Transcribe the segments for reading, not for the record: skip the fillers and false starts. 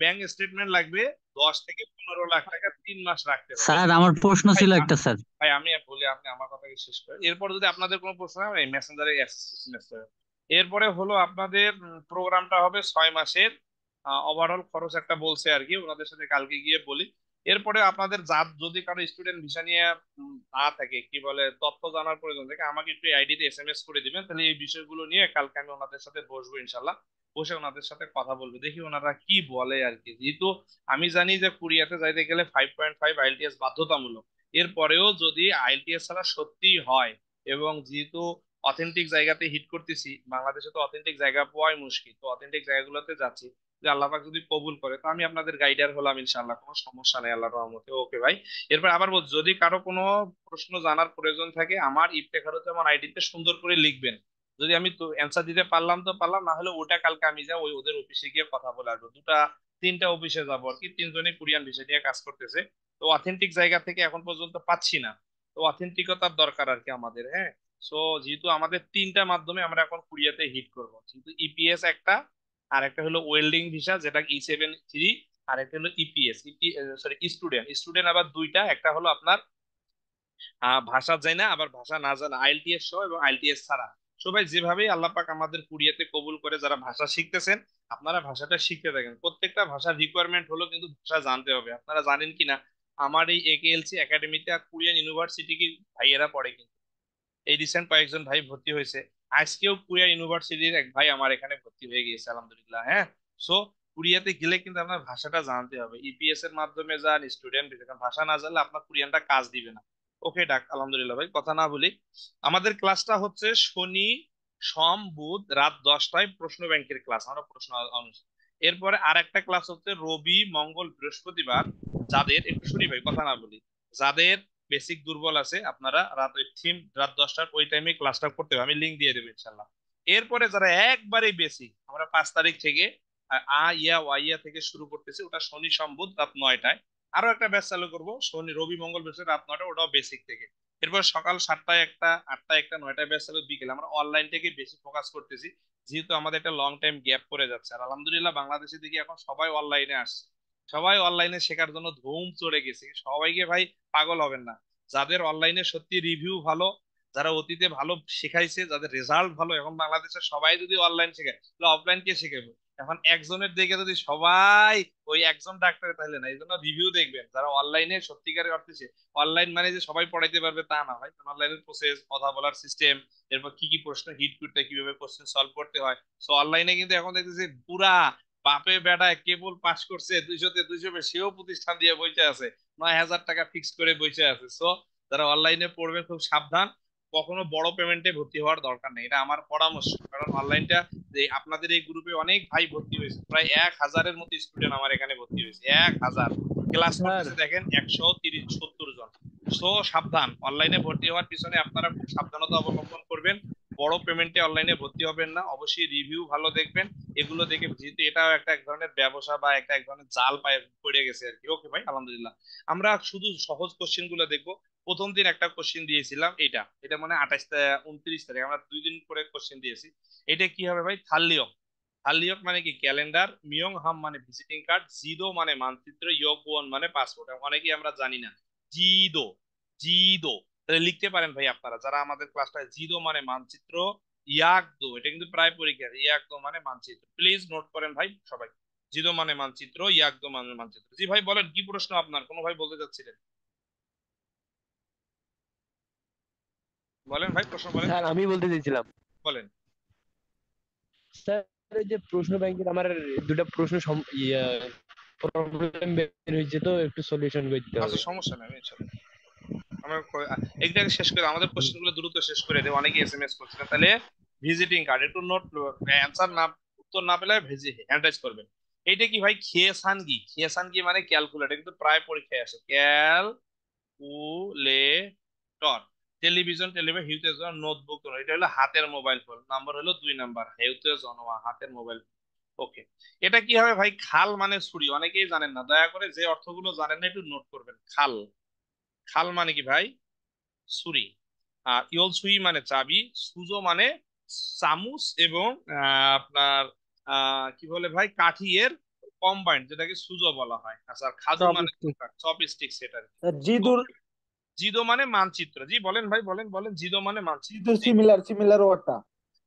Bank statement লাগবে 10 থেকে 15 লাখ টাকা 3 মাস রাখতে হবে। স্যার আমার প্রশ্ন ভাই ছিল একটা স্যার। ভাই আমি বলি, আপনি আমার কথাকে শেষ করেন, এরপর যদি আপনাদের কোনো প্রশ্ন হয় এই মেসেঞ্জারে মেসেজ করেন। এরপরে হলো আপনাদের প্রোগ্রামটা হবে 6 মাসের, ওভারঅল খরচ একটা বলছে আর কি, ওনাদের সাথে কালকে গিয়ে বলি। এরপরে আপনাদের যদি কারো স্টুডেন্ট ভিসা নিয়ে না থাকে, কি বলে, তথ্য জানার প্রয়োজন থাকে, আমাকে একটু আইডিতে এসএমএস করে দিবেন, তাহলে এই বিষয়গুলো নিয়ে কালকে আমি ওনাদের সাথে বসবো ইনশাল্লাহ। বসে ওনাদের সাথে কথা বলবো, দেখি ওনারা কি বলে আর কি। যেহেতু আমি জানি যে কোরিয়াতে যাইতে গেলে 5.5 আইএলটিএস বাধ্যতামূলক। এরপরেও যদি আইএলটিএস ছাড়া সত্যি হয়, এবং যেহেতু অথেন্টিক জায়গাতে হিট করতেছি, বাংলাদেশে তো অথেন্টিক জায়গা পাওয়াই মুশকিল, তো অথেন্টিক জায়গাগুলোতে যাচ্ছি, যে আল্লাহ পাক যদি কবুল করে তো আমি আপনাদের গাইডার হলাম ইনশাল্লাহ, কোনো সমস্যা নেই আল্লাহর রহমতে। ওকে ভাই। এরপর আবার বল, যদি কারো কোনো প্রশ্ন জানার প্রয়োজন থাকে আমার ইফতেখারুজ্জামান আইডিতে সুন্দর করে লিখবেন। যদি আমি তো অ্যান্সার দিতে পারলাম তো পারলাম, না হলে ওটা কালকে আমি যা ওই ওদের অফিসে গিয়ে কথা বলে আসবো। 3টা অফিসে যাবো আর কি, 3জনই কোরিয়ান ভিসা নিয়ে কাজ করতেছে। তো অথেন্টিক জায়গা থেকে এখন পর্যন্ত পাচ্ছি না, তো অথেন্টিকতার দরকার আর কি আমাদের। হ্যাঁ, সো যেহেতু আমাদের 3টা মাধ্যমে আমরা এখন কোরিয়াতে হিট করব, যেহেতু ইপিএস একটা, আর একটা হলো ওয়েল্ডিং ভিসা যেটা E73, আর একটা হলো ইপিএস সরি স্টুডেন্ট স্টুডেন্ট আবার দুইটা, একটা হলো আপনার ভাষা যায় না, আবার ভাষা না জানা, আইএলটিএস সহ এবং আইএলটিএস ছাড়া। সবাই যেভাবেই আল্লাহ পাক আমাদের কুরিয়াতে কবুল করে, যারা ভাষা শিখতেছেন আপনারা ভাষাটা শিখতে থাকেন। প্রত্যেকটা ভাষার রিকোয়ারমেন্ট হলো কিন্তু ভাষা জানতে হবে। আপনারা জানেন কিনা, আমার এই একেএলসি একাডেমিতে কোরিয়ান ইউনিভার্সিটি কি ভাইয়েরা পড়ে কিন্তু, এই রিসেন্ট কয়েকজন ভাই ভর্তি হয়েছে। আজকেও কোরিয়া ইউনিভার্সিটির এক ভাই আমার এখানে ভর্তি হয়ে গিয়েছে আলহামদুলিল্লাহ। হ্যাঁ, সো কোরিয়াতে গেলে কিন্তু আপনার ভাষাটা জানতে হবে, ইপিএস এর মাধ্যমে যান স্টুডেন্ট, ভাষা না জানলে আপনার কোরিয়ানটা কাজ দিবে না। ওকে ডাক, আলহামদুলিল্লাহ ভাই, কথা না বলি। আমাদের ক্লাসটা হচ্ছে শনি সোম বুধ রাত 10টায় প্রশ্ন ব্যাংকের ক্লাস, আমরা প্রশ্ন অনুযায়ী। এরপরে আর একটা ক্লাস হচ্ছে রবি মঙ্গল বৃহস্পতিবার। যাদের একটু শুনি ভাই, কথা না বলি, যাদের বেসিক দুর্বল আছে আপনারা রাত ওই থিম রাত 10টার ওই টাইমে ক্লাসটা করতে হবে, আমি লিঙ্ক দিয়ে দেবো ইনশাল্লাহ। এরপরে যারা একবারেই বেসিক, আমরা 5 তারিখ থেকে ওয়াইয়া থেকে শুরু করতেছি, ওটা শনি সোম বুধ রাত 9টায়। আরো একটা ব্যাচ চালু করবো শনি রবি মঙ্গল বৃহস্পতি রাত 9টা, ওটাও বেসিক থেকে। এরপর সকাল 7টায় একটা, 8টায় একটা, 9টায় ব্যাচ চালু বিকেলে। আমরা অনলাইন থেকে বেশি ফোকাস করতেছি, যেহেতু আমাদের একটা লং টাইম গ্যাপ পড়ে যাচ্ছে। আর আলহামদুলিল্লাহ বাংলাদেশে দেখি এখন সবাই অনলাইনে আসছে, সবাই অনলাইনে শেখার জন্য ধুম চড়ে গেছে। সবাইকে ভাই পাগল হবেন না, যাদের অনলাইনে সত্যি রিভিউ ভালো, যারা অতীতে ভালো শিখাইছে, যাদের রেজাল্ট ভালো, এখন বাংলাদেশের সবাই যদি অনলাইন শেখায় তাহলে অফলাইন কে শেখাবে? এখন একজনের দিকে যদি সবাই ওই একজন ডাক্তারের, তাহলে না। এই জন্য রিভিউ দেখবেন যারা অনলাইনে সত্যিকারের অর্থে। অনলাইন মানে যে সবাই পড়াইতে পারবে তা না ভাই, অনলাইনের প্রসেস, কথা বলার সিস্টেম, এরপর কি কি প্রশ্ন হিট করতে হয়, কিভাবে কোশ্চেন সলভ করতে হয়। সো অনলাইনে কিন্তু এখন দেখতেছি পুরা বাপে বেটায় কেবল পাস করছে 200-তে 200 সেও প্রতিষ্ঠান দিয়ে বসে আছে, 9,000 টাকা ফিক্সড করে বসে আছে। সো যারা অনলাইনে পড়বে খুব সাবধান, কখনো বড় পেমেন্টে ভর্তি হওয়ার দরকার নেই, এটা আমার পরামর্শ। কারণ অনলাইনটা, যে আপনাদের এই গ্রুপে অনেক ভাই ভর্তি হয়েছে, প্রায় 1,000-এর মতো স্টুডেন্ট আমার এখানে ভর্তি হয়েছে, 1,000 ক্লাস স্যার করতেছে দেখেন 130-170 জন। সো সাবধান, অনলাইনে ভর্তি হওয়ার পিছনে আপনারা খুব সাবধানতা অবলম্বন করবেন। বড় পেমেন্টে অনলাইনে ভর্তি হবেন না, অবশ্যই রিভিউ ভালো দেখবেন। এগুলো দেখে, যেহেতু এটাও একটা এক ধরনের ব্যবসা বা একটা এক ধরনের জাল পায়ে পড়ে গেছে আর কি। ওকে ভাই, আলহামদুলিল্লাহ। আমরা শুধু সহজ কোশ্চেন গুলো দেখবো। প্রথম দিন একটা কোশ্চেন দিয়েছিলাম, এটা এটা মানে 29 তারিখ, আমরা 2 দিন করে কোশ্চেন দিয়েছি। এটা কি হবে ভাই? থার্লিয়ক। থার্লিয়ক মানে কি? ক্যালেন্ডার। মিয়ং হাম মানে ভিজিটিং কার্ড। জিদো মানে মানচিত্র। ইয়ক ওয়ান মানে পাসপোর্ট। অনেকেই আমরা জানি না জিদো, জিদো তাহলে লিখতে পারেন ভাই আপনারা যারা আমাদের ক্লাসটা। জিদো মানে মানচিত্র, ইয়াকদো এটা কিন্তু প্রায় পরীক্ষা, ইয়াকদো মানে মানচিত্র, প্লিজ নোট করেন ভাই সবাই। জিদো মানে মানচিত্র, ইয়াকদো মানে মানচিত্র। জি ভাই বলেন, কি প্রশ্ন আপনার? কোনো ভাই বলতে চাচ্ছিলেন, বলেন ভাই, প্রশ্ন বলেন। স্যার আমি বলতে চাইছিলাম, বলেন। স্যার এই যে প্রশ্ন ব্যাংকের আমার দুটা প্রশ্ন প্রবলেম বের হয়েছে, তো একটু সলিউশন করতে আচ্ছা হবে। সমস্যা নেই, ইনশাল্লাহ। আমরা এইটাকে শেষ করে আমাদের কোশ্চেন গুলো দ্রুত শেষ করে দেবো, অনেকে এসএমএস করছিলেন। তাহলে ভিজিটিং কার্ড একটু নোট, অ্যান্সার না, উত্তর না পেলে হ্যান্ড রাইজ করবেন। এইটা কি ভাই? খেসানগি। খেসানগি মানে ক্যালকুলেটর, কিন্তু প্রায় পরীক্ষায় আসে। ক্যালকুলেটর। টেলিভিশন, টেলিভিশন হিউতে নোটবুক, এটা হলো হাতের মোবাইল ফোন। নাম্বার হলো 2 নাম্বার, হেউতে জনওয়া হাতের মোবাইল। ওকে। এটা কি হবে ভাই? খাল মানে ছুরি, অনেকেই জানেন না, দয়া করে যে অর্থগুলো জানেন না একটু নোট করবেন। খাল, খাল মানে কি ভাই? ছুরি। আর ইয়ল সুই মানে চাবি। সুজো মানে চামচ, এবং আপনার কি বলে ভাই, কাঠি এর কম্বাইন্ড, যেটাকে সুজো বলা হয়। আচ্ছা, আর খাদু মানে চপস্টিক। চপস্টিক, সেটা। তো জিদুর। জিদো মানে মানচিত্র। জি বলেন ভাই, বলেন বলেন, জিদো মানে মানচিত্র। জিদুর জি, সিমিলার ওয়ার্ডটা।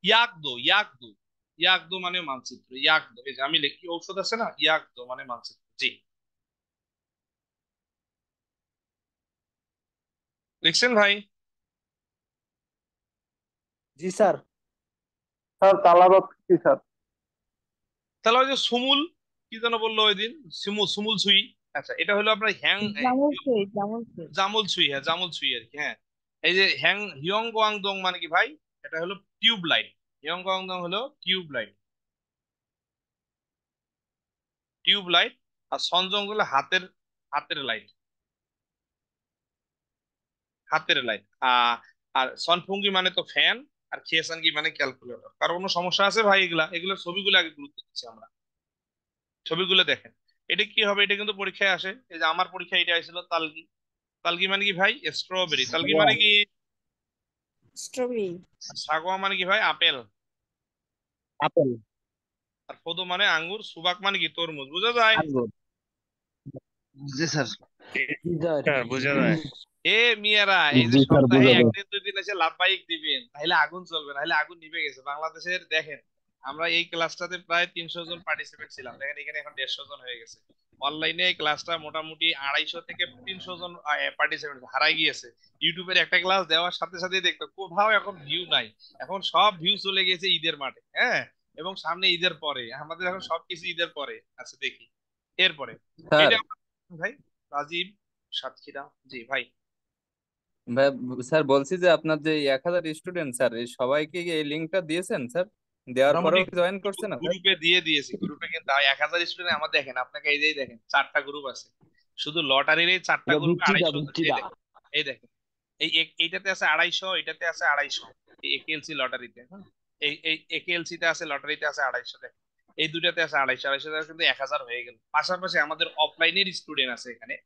ইয়াকদো, ইয়াকদো, ইয়াকদো মানে মানচিত্র। ইয়াকদো, এই যে আমি লিখি, ঔষধ আছে না, ইয়াকদো মানে মানচিত্র। জি, লিখছেন ভাই? জি স্যার। স্যার তালাবাদ কি স্যার? তাহলে ওই যে সুমুল, কি যেন বললো ওই দিন, সুমুল সুই। আচ্ছা, এটা হলো আপনার হ্যাং জামুল সুই, জামুল সুই। জামুল সুই, হ্যাঁ জামুল সুই আর কি, হ্যাঁ। এই যে হ্যাং হিয়ং গোয়াংদং মানে কি ভাই? এটা হলো টিউব লাইট। হিয়ং গোয়াংদং হলো টিউব লাইট, টিউব লাইট। আর সনজং হলো হাতের, হাতের লাইট, হাতের লাইট। আর সনফুঙ্গি মানে তো ফ্যান। আর খেসানগি মানে ক্যালকুলেটর। কারো কোনো সমস্যা আছে ভাই? এগুলা এগুলো ছবিগুলো আগে গুরুত্ব দিচ্ছি আমরা। ছবিগুলো দেখেন। এটা কি হবে? এটা কিন্তু পরীক্ষায় আসে। এই যে আমার পরীক্ষায় এটা আসছিল, তালগি। তালগি মানে কি ভাই? স্ট্রবেরি। তালগি মানে কি? স্ট্রবেরি। আর সাগোয়া মানে কি ভাই? আপেল। আপেল। আর ফদো মানে আঙ্গুর। সুবাক মানে কি? তরমুজ। বুঝা যায়? আঙ্গুর। জি স্যার। জি স্যার। স্যার বোঝা যায়। এ মিয়ারা, এই যে জি স্যার, সপ্তাহে বোঝা যায়। একদিন দুই দিন এসে লাভবাহিক দিবেন, তাহলে আগুন চলবে, নাহলে আগুন নিভে গেছে বাংলাদেশের। দেখেন, আমরা এই ক্লাসটাতে প্রায় 300 জন পার্টিসিপেন্ট ছিলাম, দেখেন এখানে এখন 150 জন হয়ে গেছে। অনলাইনে এই ক্লাসটা মোটামুটি 250 থেকে 300 জন পার্টিসিপেন্ট হারাই গিয়েছে। ইউটিউবের একটা ক্লাস দেওয়ার সাথে সাথে দেখতো কোথাও এখন ভিউ নাই। এখন সব ভিউ চলে গেছে ঈদের মাঠে, হ্যাঁ। এবং সামনে ঈদের পরে, আমাদের এখন সবকিছু ঈদের পরে আছে, দেখি এরপরে। স্যার। এটা আমরা, ভাই রাজীব সাতক্ষীরা, জি ভাই। ভাই, স্যার বলছি যে আপনার যে 1000 স্টুডেন্ট স্যার, এই সবাইকে কি এই লিঙ্কটা দিয়েছেন স্যার? দেওয়ার মোটামুটি পরেও জয়েন করছে না স্যার? গ্রুপে দিয়ে দিয়েছি, গ্রুপে কিন্তু 1000 স্টুডেন্ট আমার। দেখেন আপনাকে, এই যে দেখেন 4টা গ্রুপ আছে, শুধু লটারির এই 4টা এটা গ্রুপে বুচ্চিদা 250 জন। এই বুচ্চিদা। দেখেন, এই দেখেন, এইটাতে আছে 250, এটাতে আছে 250, এই একেএলসি লটারিতে, হ্যাঁ। এই একেএলসি তে আছে, লটারিতে আছে 250, দেখেন। এই দুটাতে আছে 250, 250 টাকা কিন্তু 1000 হয়ে গেল। পাশাপাশি আমাদের অফলাইনের স্টুডেন্ট আছে এখানে।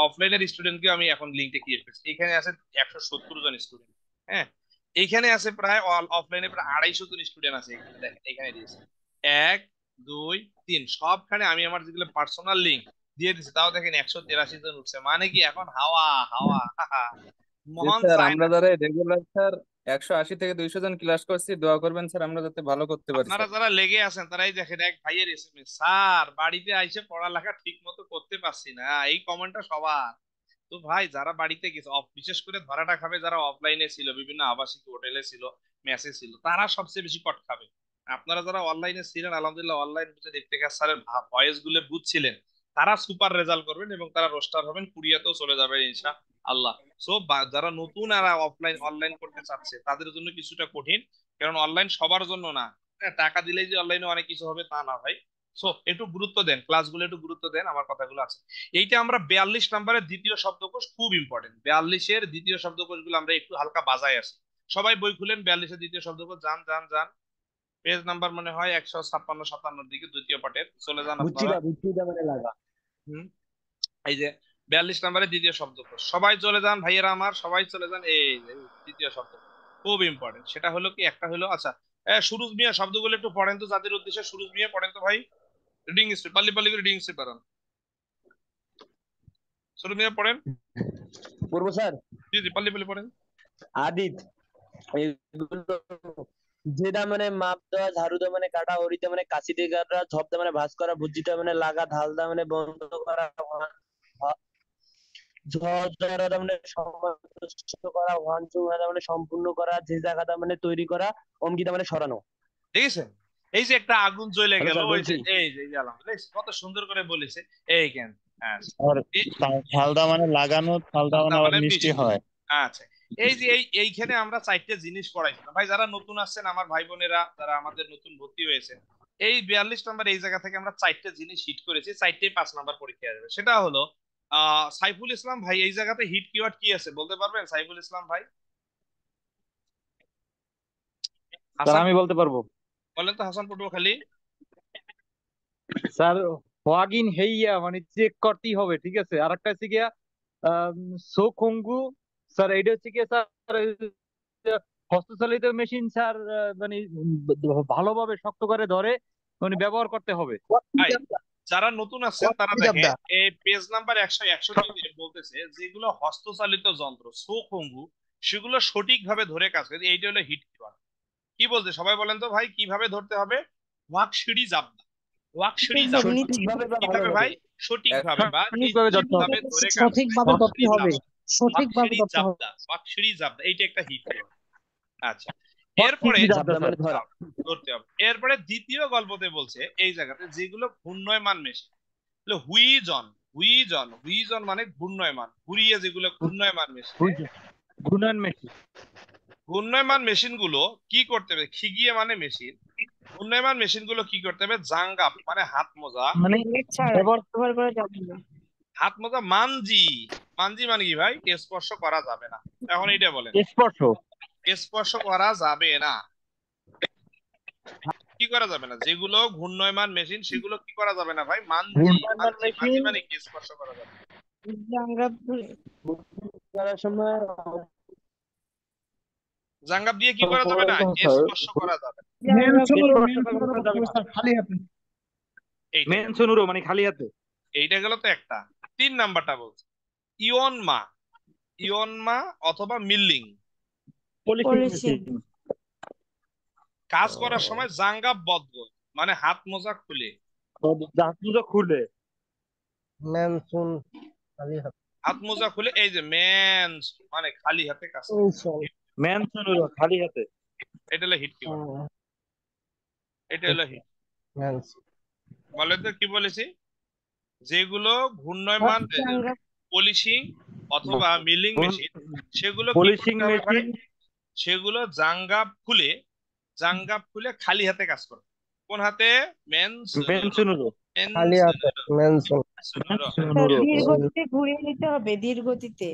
অফলাইনের স্টুডেন্টকে আমি এখন লিঙ্কটা ক্রিয়েট করছি। এখানে আছে 170 জন স্টুডেন্ট, হ্যাঁ। এইখানে আছে প্রায় অফলাইনে প্রায় 250 জন স্টুডেন্ট আছে এখানে, দেখেন এখানে দিয়েছে 1 2 3, সবখানে আমি আমার যেগুলো পার্সোনাল লিঙ্ক দিয়ে দিচ্ছি। তাও দেখেন 183 জন উঠছে, মানে কি এখন হাওয়া হাওয়া জি মহান স্যার, আমরা চায়না। যারা রেগুলার স্যার 180 থেকে 200 জন ক্লাস করছি, দোয়া করবেন স্যার আমরা যাতে ভালো করতে পারি আপনারা স্যার। যারা লেগে আছেন তারাই দেখেন, এক ভাইয়ের এসএমএস, স্যার বাড়িতে আইসে পড়ালেখা ঠিক মতো করতে পারছি না, এই কমেন্টটা সবার। তো ভাই, যারা বাড়িতে গেছে, বিশেষ করে ধরাটা খাবে যারা অফলাইনে ছিল, বিভিন্ন আবাসিক হোটেলে ছিল, মেসে ছিল, তারা সবচেয়ে বেশি কট খাবে। আপনারা যারা অনলাইনে ছিলেন, আলহামদুলিল্লাহ অনলাইন বুঝে ইফতেখার স্যারের ভয়েস গুলো বুঝছিলেন, তারা সুপার রেজাল্ট করবেন এবং তারা রোস্টার হবেন, কুড়িয়াতেও চলে যাবে ইনশা আল্লাহ। সো যারা নতুন আর অফলাইন অনলাইন করতে চাচ্ছে, তাদের জন্য কিছুটা কঠিন, কারণ অনলাইন সবার জন্য না। হ্যাঁ, টাকা দিলেই যে অনলাইনে অনেক কিছু হবে তা না ভাই। সো একটু গুরুত্ব দেন, ক্লাসগুলো একটু গুরুত্ব দেন, আমার কথাগুলো আছে। এইটা আমরা 42 নম্বরের দ্বিতীয় শব্দকোষ, খুব ইম্পর্টেন্ট। 42-এর দ্বিতীয় শব্দকোষ গুলো আমরা একটু হালকা বাজায় আসি। সবাই বই খুলেন, 42-এর দ্বিতীয় শব্দকোষ, যান যান যান। পেজ নাম্বার মনে হয় 156-57 দিকে, দ্বিতীয় পাঠের, চলে যান আপনারা। বুচ্চিদা বুচ্চিদা মানে লাগা। হুম, এই যে 42 নম্বরের দ্বিতীয় শব্দকোষ, সবাই চলে যান ভাইয়েরা আমার, সবাই চলে যান। এই যে দ্বিতীয় শব্দকোষ খুব ইম্পর্টেন্ট। সেটা হলো কি, একটা হলো, আচ্ছা, সুরুজ মিয়া শব্দগুলো একটু পড়েন তো, যাদের উদ্দেশ্যে। সুরুজ মিয়া পড়েন তো ভাই, রিডিং স্পিড, পাল্লি পাল্লি করে রিডিং স্পিড বাড়ান। সুরুজ মিয়া পড়েন। পূর্ব স্যার। জি জি, পাল্লি পাল্লি পড়েন। আদিত। এগুলো যেটা মানে মাপ দেওয়া, ঝাড়ু দেওয়া মানে কাটা, হরিতে মানে কাশি দিয়ে কাটা, ঝপদা মানে ভাঁজ করা, ভুজিটা মানে লাগা, ঢালদা মানে বন্ধ করা, ঝড় মানে সমাবেশ করা, ওয়ানচুং মানে সম্পূর্ণ করা, যে জায়গাটা মানে তৈরি করা, অঙ্কিতা মানে সরানো। দেখেছেন? এই যে একটা আগুন জ্বলে হ্যালো গেল, স্যার, ওই যে বলছি। এই যে আলহামদুলিল্লাহ, কত সুন্দর করে বলেছে। এই কেন, হ্যাঁ, আর এই- হালদা মানে লাগানো, হালদা মানে তার আবার মানে মিষ্টি মিষ্টি। হয়। আচ্ছা, এই যে এইখানে আমরা 4টে জিনিস পড়াইছিলাম ভাই। যারা নতুন আসছেন আমার ভাই বোনেরা, যারা আমাদের নতুন ভর্তি হয়েছে, এই 42 নম্বর এই জায়গা থেকে আমরা 4টে জিনিস হিট করেছি। 4টেই 5 নম্বর পরীক্ষা আসবে। সেটা হলো সাইফুল ইসলাম ভাই, এই জায়গাতে হিট কিওয়ার্ড কি আছে বলতে পারবেন সাইফুল ইসলাম ভাই? স্যার হাসান, আমি বলতে পারবো। বলেন তো হাসান পটুয়াখালী। স্যার হোয়াগিন হেইয়া মানে চেক করতেই হবে, ঠিক আছে। আর একটা হচ্ছে গিয়া সোখঙ্গু। স্যার এইটা হচ্ছে গিয়া স্যার হস্তচালিত মেশিন স্যার, মানে ভালোভাবে শক্ত করে ধরে মানে ব্যবহার করতে হবে। ভাই, যারা নতুন আছেন তারা দেখেন এই পেজ নাম্বার 161 বলতেছে যেগুলো হস্তচালিত যন্ত্র সোখঙ্গু সেগুলো সঠিকভাবে ধরে কাজ করে, এইটা হলো হিট কিওয়ার্ড। কি বলছে সবাই বলেন তো ভাই, কিভাবে ধরতে হবে? ওয়াকশিড়ি জাবদা, ওয়াকশিড়ি জাবদা সঠিকভাবে বা কিভাবে ভালোভাবে ভাই? সঠিকভাবে বা সঠিকভাবে ধরতে হবে। নিশ্চিতভাবে ধরে কাজ করে, সঠিকভাবে ধরতে ওয়াকশিড়ি হবে, জাবদা, সঠিকভাবে ওয়াকশিড়ি ধরতে হবে। জাবদা, ওয়াকশিড়ি জাবদা, এইটা একটা হিট কিওয়ার্ড। আচ্ছা, এরপরে ওয়াকশিড়ি জাবদা মানে ধরা। ধরতে হবে। এরপরে দ্বিতীয় গল্পতে বলছে এই জায়গাতে যেগুলো ঘূর্ণয়মান মেশিন, হুইজন, হুইজন, হুইজন মানে ঘূর্ণয়মান, ঘুরিয়ে যেগুলো ঘূর্ণয়মান মেশিন, ঘূর্ণন মেশিন। ঘূর্ণয়মান মেশিন গুলো কি করতে হবে? খিগিয়ে মানে মেশিন, ঘূর্ণয়মান মেশিন গুলো কি করতে হবে? জাঙ্গাপ মানে হাত মোজা, মানে ছাড়া ব্যবহার ব্যবহার করা যাবে না। হাত মোজা, মানজি, মানজি মানে কি ভাই? স্পর্শ করা যাবে না। এখন এইটা বলেন, স্পর্শ। স্পর্শ করা যাবে না, কি করা যাবে না? যেগুলো ঘূর্ণয়মান মেশিন সেগুলো কি করা যাবে না ভাই? মানজি, ঘূর্ণয়মান মানজি, মানজি মেশিন মানে কি? স্পর্শ করা যাবে না। জাঙ্গাপ ধরে করার সময় জাঙ্গাপ দিয়ে কি করা যাবে না? স্পর্শ করা যাবে না। খালি হাতে। এইটা গেল, মেনসুনুরো মানে খালি হাতে। এইটা গেল তো একটা। 3 নাম্বারটা বলছে ইয়নমা, ইয়নমা অথবা মিল্লিং, পলিশিং পলিশিং। মেশিন। কাজ করার সময় জাঙ্গাপ বদ্ধ মানে হাত মোজা খুলে, জাহাজগুলো খুলে। ম্যানসুন হাত মোজা খুলে, এই যে মেন্স মানে খালি হাতে কাজ করে। মেনসুনুরো খালি হাতে। এটা হলো হিট কিওয়ার্ড, এটা হলো হিট। বলেন তো কি বলেছি? যেগুলো ঘূর্ণয়মান জাঙ্গাপ পলিশিং অথবা মিলিং মেশিন সেগুলো কি পলিশিং করতে হবে ভাই? মেশিন। সেগুলো জাঙ্গাপ খুলে, জাঙ্গাপ খুলে খালি হাতে কাজ করে। কোন হাতে? মেনসুনুরো। খালি হাতে ম্যানসুন। মেনসুনুরো। ধীর গতিতে ঘুরিয়ে নিতে হবে, ধীর গতিতে।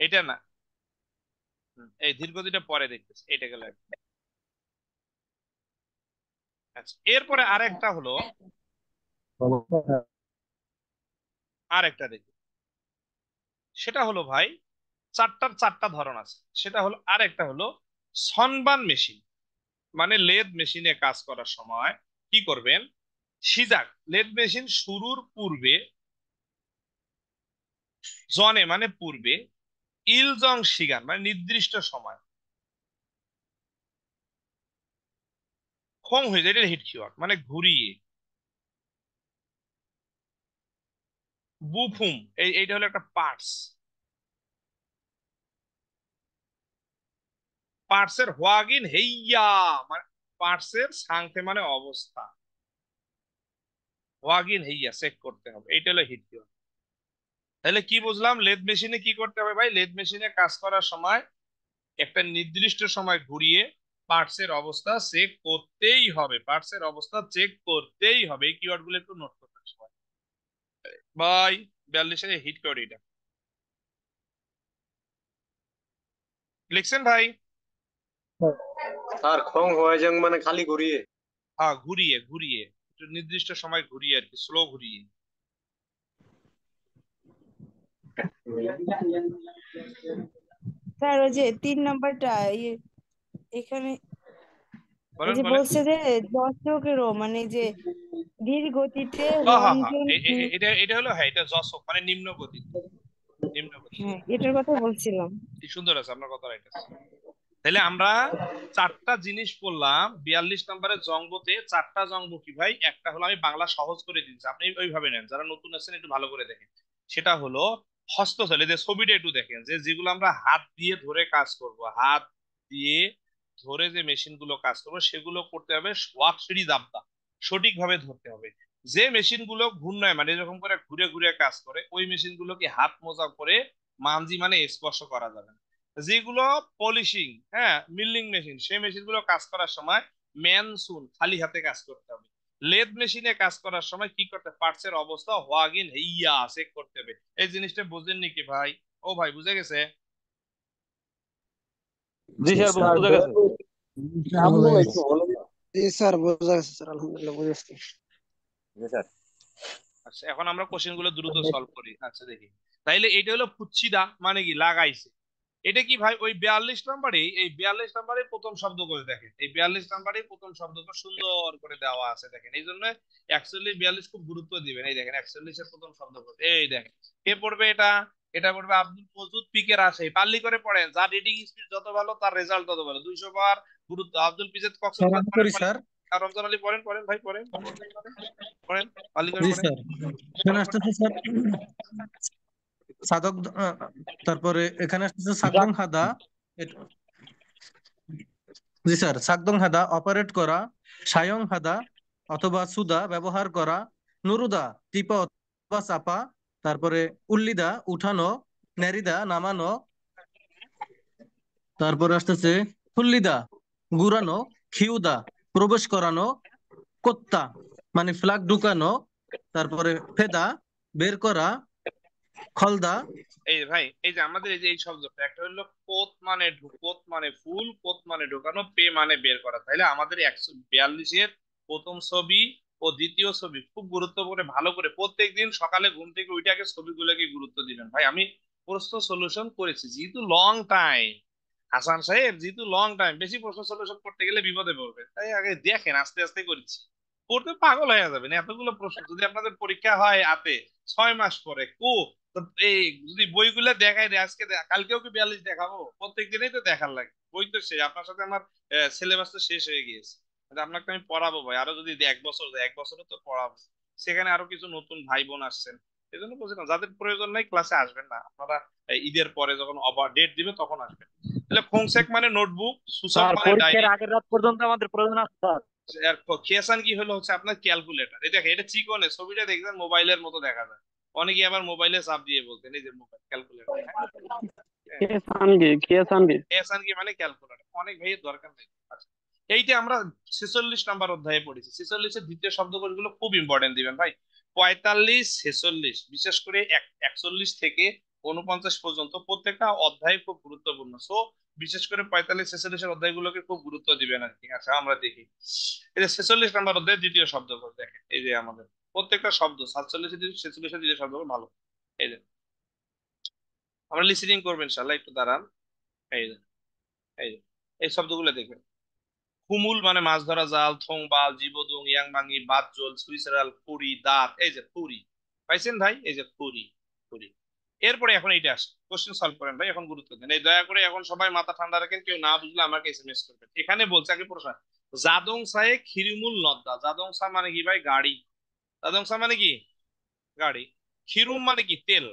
এটা না, এই ধীর গতিটা পরে দেখতেছি, এটা গেল একটা। আচ্ছা, এরপরে আরেকটা হলো, আরেকটা দেখি, সেটা হলো ভাই চারটা ধরন আছে। সেটা হলো, আরেকটা হলো সনবান মেশিন, মানে লেদ মেশিনে কাজ করার সময় কি করবেন? সিজাক, লেদ মেশিন শুরুর পূর্বে, জনে মানে পূর্বে, ইলজং শিগান মানে নির্দিষ্ট সময়, খং হয়ে যায়, এটা হিট কিওয়ার্ড মানে ঘুরিয়ে, বুফুম এইটা হলো একটা পার্টস, পার্টসের হোয়াগিন হেইয়া মানে পার্টসের সাংতে মানে অবস্থা, হোয়াগিন হেইয়া চেক করতে হবে, এইটা হলো হিট কিওয়ার্ড। তাহলে কি বুঝলাম? লেদ মেশিনে কি করতে হবে ভাই? লেদ মেশিনে কাজ করার সময় একটা নির্দিষ্ট সময় ঘুরিয়ে পার্টসের অবস্থা চেক করতেই হবে, পার্টসের অবস্থা চেক করতেই হবে। এই কিওয়ার্ড গুলো একটু নোট করতে সবাই ভাই। 42-এর হিট কিওয়ার্ড এটা লিখছেন ভাই? স্যার খং হয়ে যাং মানে খালি ঘুরিয়ে। হ্যাঁ, ঘুরিয়ে, ঘুরিয়ে একটু নির্দিষ্ট সময় ঘুরিয়ে আর কি, স্লো ঘুরিয়ে। স্যার ওই যে 3 নাম্বারটা এখানে এই বলেন যে বলেন। বলছে যে দর্শকেরও মানে যে ধীর গতিতে হ্যাঁ হ্যাঁ হ্যাঁ, রঞ্জন। এটা এটা হলো, হ্যাঁ এটা যশক মানে নিম্ন গতি, নিম্ন গতি। হ্যাঁ, এটার কথা বলছিলাম। কি সুন্দর আছে আপনার কথা, রাইট আছে। তাহলে আমরা চারটা জিনিস পড়লাম 42 নম্বরের জঙ্গতে। চারটা জঙ্গ কি ভাই? একটা হলো, আমি বাংলা সহজ করে দিচ্ছি, আপনি ওইভাবে নেন, যারা নতুন আছেন একটু ভালো করে দেখেন। সেটা হলো হস্তচালিত, যে ছবিটা একটু দেখেন, যে যেগুলো আমরা হাত দিয়ে ধরে কাজ করব, হাত দিয়ে ধরে যে মেশিন গুলো কাজ করবো সেগুলো করতে হবে ওয়াকশিড়ি জাবদা, সঠিকভাবে ধরতে হবে। যে মেশিন গুলো ঘূর্ণয় মানে এরকম করে ঘুরে ঘুরে কাজ করে, ওই মেশিন গুলোকে হাত মোজা করে মানজি মানে স্পর্শ করা যাবে না। যেগুলো পলিশিং, হ্যাঁ মিলিং মেশিন, সেই মেশিন গুলো কাজ করার সময় ম্যানসুন খালি হাতে কাজ করতে হবে। লেদ মেশিনে কাজ করার সময় কি করতে? পার্টসের অবস্থা হোয়াগিন হেইয়া চেক করতে হবে। এই জিনিসটা বুঝেননি কি ভাই? ও ভাই বুঝে গেছে? জি স্যার, বুঝা গেছে। স্যার বোঝা গেছে স্যার, আলহামদুলিল্লাহ বুঝেছি। আচ্ছা, এখন আমরা কোশ্চেন গুলো দ্রুত সলভ করি। আচ্ছা দেখি, তাইলে এটা হলো ফুচ্ছিদা মানে কি? লাগাইছে। এটা কি ভাই ওই 42 নাম্বারে, এই 42 নাম্বারে প্রথম শব্দ করে দেখেন, এই 42 নাম্বারে প্রথম শব্দটা সুন্দর করে দেওয়া আছে দেখেন। এই জন্য 41 42 খুব গুরুত্ব দিবেন। এই দেখেন 41 এর প্রথম শব্দ করে, এই দেখেন কে পড়বে এটা, এটা পড়বে আব্দুল মজিদ পিকের আসে। পাল্লি করে পড়েন, যার রিডিং স্পিড যত ভালো তার রেজাল্ট তত ভালো। 200 বার গুরুত্ব। আব্দুল পিজেদ স্যার কক্সবাজার আমি পড়েন করি পড়েন। স্যার। আর রমজান আলী পড়েন পড়েন ভাই পড়েন পড়বেন পড়েন পড়েন, পাল্লি করে জি পড়েন স্যার, এখানে পড়েন পড়েন। আসতেছে স্যার সাধক, তারপরে এখানে আসতেছে সাকদং হাদা। জি স্যার, সাকদং হাদা অপারেট করা, সায়ং হাদা অথবা সুদা ব্যবহার করা, নুরুদা টিপা অথবা চাপা, তারপরে উল্লিদা উঠানো, নেরিদা নামানো, তারপরে আসতেছে ফুল্লিদা ঘুরানো, খিউদা প্রবেশ করানো, কোত্তা মানে ফ্ল্যাগ ঢুকানো, তারপরে ফেদা বের করা, খলদা। এই ভাই এই যে আমাদের এই যে এই শব্দটা, একটা হলো কোত মানে কোত মানে ফুল, কোত মানে ঢোকানো, পে মানে বের করা। তাইলে আমাদের 142-এর প্রথম ছবি ও দ্বিতীয় ছবি খুব গুরুত্ব করে ভালো করে প্রত্যেকদিন সকালে ঘুম থেকে উঠে আগে ছবিগুলোকে গুরুত্ব দিবেন। ভাই আমি প্রশ্ন সলিউশন করেছি যেহেতু লং টাইম, হাসান সাহেব যেহেতু লং টাইম, বেশি প্রশ্ন সলিউশন করতে গেলে বিপদে পড়বে, তাই আগে দেখেন আস্তে আস্তে করেছি। পড়তে পাগল হয়ে যাবেন এতগুলো প্রশ্ন। যদি আপনাদের পরীক্ষা হয় হাতে 6 মাস পরে তো এই যদি বইগুলো দেখাই দেয় আজকে কালকেও কি 42 দেখাবো? প্রত্যেক দিনই তো দেখার লাগে। বই তো শেষ, আপনার সাথে আমার সিলেবাস তো শেষ হয়ে গিয়েছে। কিন্তু আপনাকে আমি পড়াবো ভাই, আরো যদি 1 বছর যায় 1 বছরও তো পড়াবো। সেখানে আরো কিছু নতুন ভাই বোন আসছেন, এই জন্য বলছিলাম যাদের প্রয়োজন নাই ক্লাসে আসবেন না আপনারা। ঈদের পরে যখন আবার ডেট দিবে তখন আসবেন। তাহলে খোংসেক মানে নোটবুক, সুসক স্যার মানে পরীক্ষার ডায়েরি, আগের রাত পর্যন্ত আমাদের প্রয়োজন আছে স্যার। আর খেয়াসান কি হলো হচ্ছে আপনার ক্যালকুলেটর। এটা দেখেন, এটা চিকনে ছবিটা দেখবেন মোবাইলের মতো দেখা যায়। অনেকে আবার মোবাইলে চাপ দিয়ে বলতেন এই যে মোবাইল ক্যালকুলেটর। খেয়াসান কি মানে ক্যালকুলেটর, অনেক ভাইয়ের দরকার নেই। আচ্ছা, এইটা আমরা 46 নাম্বার অধ্যায়ে পড়েছি। 46-এর দ্বিতীয় শব্দগুলো খুব ইম্পর্টেন্ট দিবেন ভাই। 45 46 বিশেষ করে 41 থেকে 49 পর্যন্ত প্রত্যেকটা অধ্যায় খুব গুরুত্বপূর্ণ। সো বিশেষ করে 45 46-এর অধ্যায়গুলোকে খুব গুরুত্ব দিবেন আর কি। আচ্ছা আমরা দেখি এই যে 46 নাম্বার অধ্যায় দ্বিতীয় শব্দগুলো দেখেন। এই যে আমাদের প্রত্যেকটা শব্দ 47 46-এর দ্বিতীয় শব্দগুলো ভালো। এই যে আমরা লিসেনিং করবেন ইনশাআল্লাহ, একটু দাঁড়ান। এই যে এই যে এই শব্দগুলো দেখবেন। কুমুল মানে মাছ ধরা জাল, থংবাল, জীবদুং, ইয়াংবাঙি, বাদজল, সুইসারাল, পুরি, দাঁত। এই যে পুরি পাইছেন ভাই, এই যে পুরি পুরি। এরপরে এখন এইটা আসে, কোশ্চেন সলভ করেন ভাই, এখন গুরুত্ব দেন। এই দয়া করে এখন সবাই মাথা ঠান্ডা রাখেন, কেউ না বুঝলে আমাকে এসএমএস করবেন। এখানে বলছে আগে প্রশ্ন, জাদং সায়ে খিরিমুল নদ্দা। জাদং সা মানে কি ভাই? গাড়ি। জাদং সা মানে কি? গাড়ি। খিরুম মানে কি? তেল।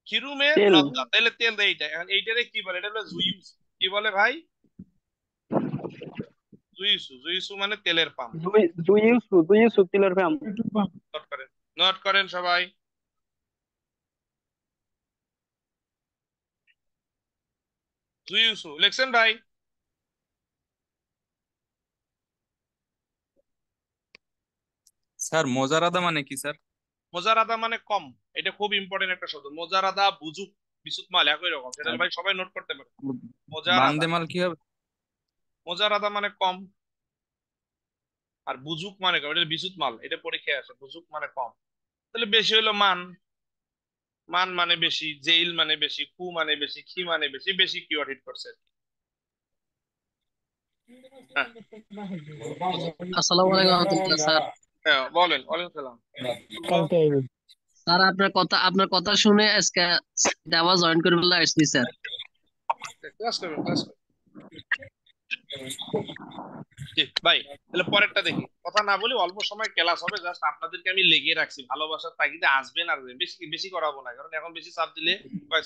খিরুমে নদ্দা, তাহলে তেল দেয়। এইটা এখন এইটারে কি বলে? এটা হলো জুইস। কি বলে ভাই? জুইসু। জুইসু মানে তেলের পাম্প। নোট করেন, নোট করেন সবাই। জুইসু লিখছেন ভাই? স্যার মোজারাদা মানে কি স্যার? মোজারাদা মানে কম। এটা খুব ইম্পর্টেন্ট একটা শব্দ। মোজারাদা, বুজুক, বিসুক মাল একই রকম, সেটা আর ভাই সবাই নোট করতে পারে। মোজারাদা, বান্দেমাল কি হবে? মোজারাদা মানে কম। আর বুজুক মানে কম, এটা বিসুত মাল, এটা পরীক্ষায় আসে। বুজুক মানে কম। তাহলে বেশি হলো মান। মান মানে বেশি, জেইল মানে বেশি, কু মানে বেশি, খি মানে বেশি। বেশি কিওয়ার্ড হিট করছে। হ্যাঁ আসসালামু আলাইকুম রহমতুল্লাহ স্যার। হ্যাঁ, বলেন। ওয়ালাইকুম সালাম। স্যার আপনার কথা শুনে আজকে দেওয়া জয়েন করে বলে আসছি স্যার। ক্লাস করবেন, ক্লাস করবেন। ঠিক ভাই, তাহলে পরেরটা দেখি। কথা না বলি, অল্প সময় ক্লাস হবে, জাস্ট আপনাদেরকে আমি লেগে রাখছি ভালোবাসার তাগিদে আসবেন। আর বেশি বেশি করাবো না, কারণ এখন বেশি চাপ দিলে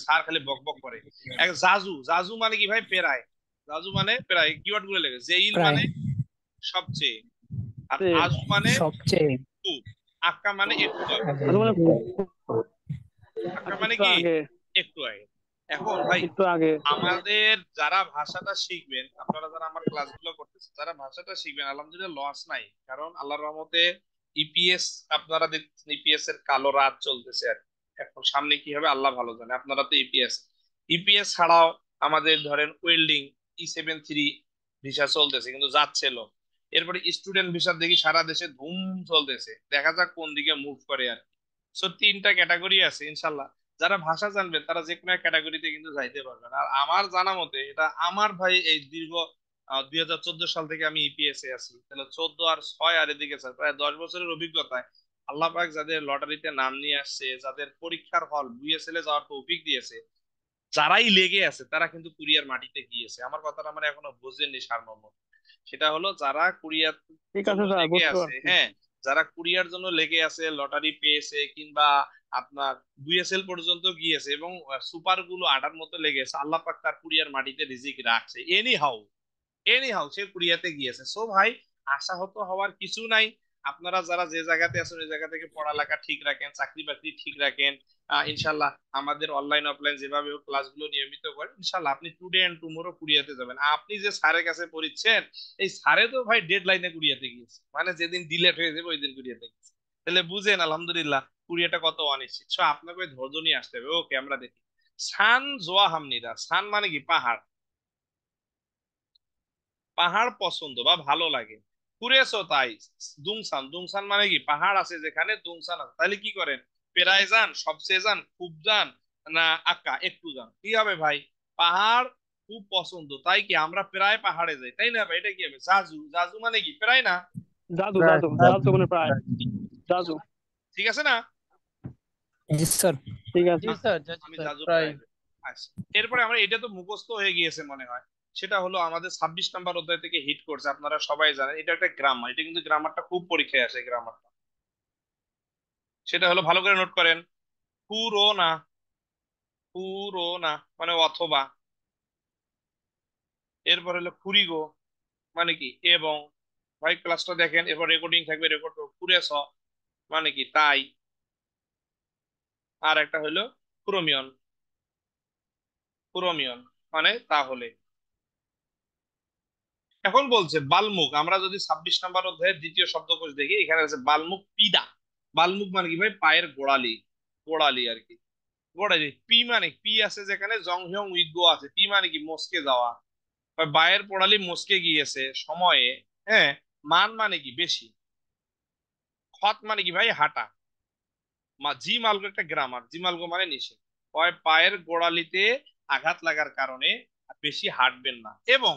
স্যার খালি বক বক করে। এক জাজু। জাজু মানে কি ভাই? পেরায়। জাজু মানে পেরায়। কিওয়ার্ড গুলো লেগে, জেইল মানে সবচেয়ে, আর আজু মানে খুব, আক্কা মানে একটু আগে। আক্কা মানে কি? একটু আগে। এখন ভাই আমাদের যারা ভাষাটা শিখবেন, আপনারা যারা আমার ক্লাসগুলো করতেছেন, যারা ভাষাটা শিখবেন, আলহামদুলিল্লাহ লস নাই। কারণ আল্লাহর রহমতে ইপিএস, আপনারা দেখছেন ইপিএস এর কালো রাত চলতেছে আর কি। এখন সামনে কি হবে আল্লাহ ভালো জানে। আপনারা তো ইপিএস, ইপিএস ছাড়াও আমাদের ধরেন ওয়েল্ডিং, E73 ভিসা চলতেছে কিন্তু যাচ্ছে লোক। এরপরে স্টুডেন্ট ভিসার দেখি সারা দেশে ধুম চলতেছে, দেখা যাক কোন দিকে মুভ করে আর কি। সো 3টা ক্যাটাগরি আছে ইনশাল্লাহ। যারা ভাষা জানবেন তারা যে কোনো ক্যাটাগরিতে কিন্তু যাইতে পারবেন। আর আমার জানা মতে এটা আমার ভাই এই দীর্ঘ 2014 সাল থেকে আমি ইপিএসে আছি, তাহলে 14 আর 6 আর এদিকে স্যার প্রায় 10 বছরের অভিজ্ঞতায় আল্লাহ পাক যাদের লটারিতে নাম নিয়ে আসছে, যাদের পরীক্ষার হল বিএসএল এ যাওয়ার তৌফিক দিয়েছে, যারাই লেগে আছে তারা কিন্তু কুরিয়ার মাটিতে গিয়েছে। আমার কথাটা মানে এখনো বোঝেননি সারমর্ম। সেটা হলো যারা কুরিয়ার ঠিক আছে জন্য স্যার, লেগে বুঝতে আছে, পারছি। হ্যাঁ, যারা কুরিয়ার জন্য লেগে আছে, লটারি পেয়েছে কিংবা আপনার বিএসএল পর্যন্ত গিয়েছে এবং সুপার গুলো আটার মতো লেগেছে, আল্লাহ পাক তার কুরিয়ার মাটিতে রিজিক রাখছে। এনি হাউ সে কুরিয়াতে গিয়েছে। সো ভাই, আশাহত হওয়ার কিছু নাই। আপনারা যারা যে জায়গাতে আছেন ওই জায়গা থেকে পড়ালেখা ঠিক রাখেন, চাকরি বাকরি ঠিক রাখেন, ইনশাল্লাহ আমাদের অনলাইন অফলাইন যেভাবে ক্লাসগুলো নিয়মিত করেন, ইনশাল্লাহ আপনি টুডে এন্ড টুমোরো কুরিয়াতে যাবেন। আপনি যে স্যারের কাছে পড়ছেন, এই স্যারে তো ভাই ডেড লাইনে কুরিয়াতে গিয়েছে, মানে যেদিন ডিলেট হয়ে যাবে ওই দিন কুরিয়াতে গেছে। তাহলে বুঝেন আলহামদুলিল্লাহ কুরিয়াটা কত অনিশ্চিত। সো আপনাকে ওই ধৈর্য নিয়ে আসতে হবে। ওকে, আমরা দেখি সান জোয়া হামনিরা। সান মানে কি? পাহাড়। পাহাড় পছন্দ বা ভালো লাগে। কুরেছো তাই। দুংসান, দুংসান মানে কি? পাহাড় আছে যেখানে দুংসান আছে, তাহলে কি করেন? পেরায় যান, সবচেয়ে যান, খুব যান, না আক্কা একটু যান? কি হবে ভাই? পাহাড় খুব পছন্দ, তাই কি আমরা প্রায় পাহাড়ে যাই, তাই না ভাই? এটা কি হবে? জাজু। জাজু মানে কি? প্রায় না? জাদু জাদু জাদু মানে প্রায় জাদু। ঠিক আছে না? জি স্যার। ঠিক আছে। আমি জাজু প্রায়। আচ্ছা, এরপরে আমরা, এটা তো মুখস্থ হয়ে গিয়েছে মনে হয়, সেটা হলো আমাদের 26 নম্বর অধ্যায় থেকে হিট করছে, আপনারা সবাই জানেন। এটা একটা গ্রামার, এটা কিন্তু গ্রামারটা খুব পরীক্ষায় আসে গ্রামারটা। সেটা হলো, ভালো করে নোট করেন, পুরোনা। পুরোনা মানে অথবা। এরপর হলো ফুরিগো মানে কি? এবং। ভাই ক্লাসটা দেখেন, এরপর রেকর্ডিং থাকবে, রেকর্ড পুরেছ মানে কি? তাই। আর একটা হলো পুরোমিয়ন। পুরোমিয়ন মানে তাহলে। এখন বলছে বালমুখ। আমরা যদি 26 নম্বর অধ্যায়ের দ্বিতীয় শব্দকোষ দেখি, এখানে আছে বালমুখ পিদা। বালমুখ মানে কি ভাই? পায়ের গোড়ালি। গোড়ালি আর কি। গোড়ালি। পি মানে পি আছে যেখানে জং হিয়ং উইগো আছে। পি মানে কি? মস্কে যাওয়া। বা বায়ের পোড়ালি মস্কে গিয়েছে সময়ে। হ্যাঁ। মান মানে কি? বেশি। খত মানে কি ভাই? হাঁটা। জি মালগো একটা গ্রামার। জি মালগো মানে নিষেধ। পায়ের গোড়ালিতে আঘাত লাগার কারণে বেশি হাঁটবেন না। এবং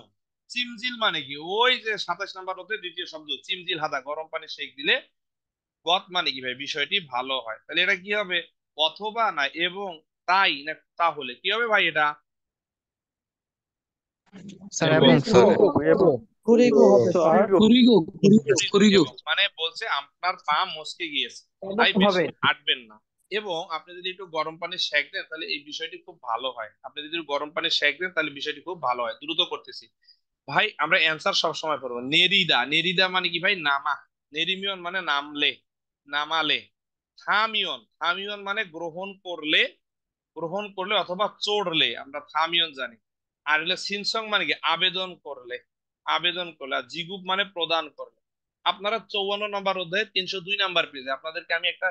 চিমজিল মানে কি? ওই যে 27 নম্বর হতে দ্বিতীয় শব্দ চিমজিল হাদা, গরম পানি সেক দিলে গত মানে কি ভাই? বিষয়টি ভালো হয়। তাহলে এটা কি হবে? অথবা না এবং তাই না তাহলে কি হবে ভাই? এটা স্যার এবং। এবং স্যার। এবং কুরিগো হবে স্যার কুরিগো কুরিগো। এবং মানে বলছে আপনার পা মচকে গিয়েছে, তাই বেশি হাঁটবেন না। এবং আপনি যদি একটু গরম পানি সেক দেন তাহলে এই বিষয়টি খুব ভালো হয়। আপনি যদি একটু গরম পানি সেক দেন তাহলে বিষয়টি খুব ভালো হয়। দ্রুত করতেছি ভাই, আমরা অ্যান্সার সব সময় করবো। নেরিদা। নেরিদা মানে কি ভাই? নামা। নেরিমিয়ন মানে নামলে, নামালে। থামিয়ন। থামিয়ন মানে গ্রহণ করলে, গ্রহণ করলে অথবা চড়লে, আমরা থামিয়ন জানি। আর হলো সিনসং মানে কি? আবেদন করলে, আবেদন করলে। আর জিগুপ মানে প্রদান করলে। আপনারা 54 নম্বর অধ্যায়ে 302 নম্বর পেজে আপনাদেরকে আমি একটা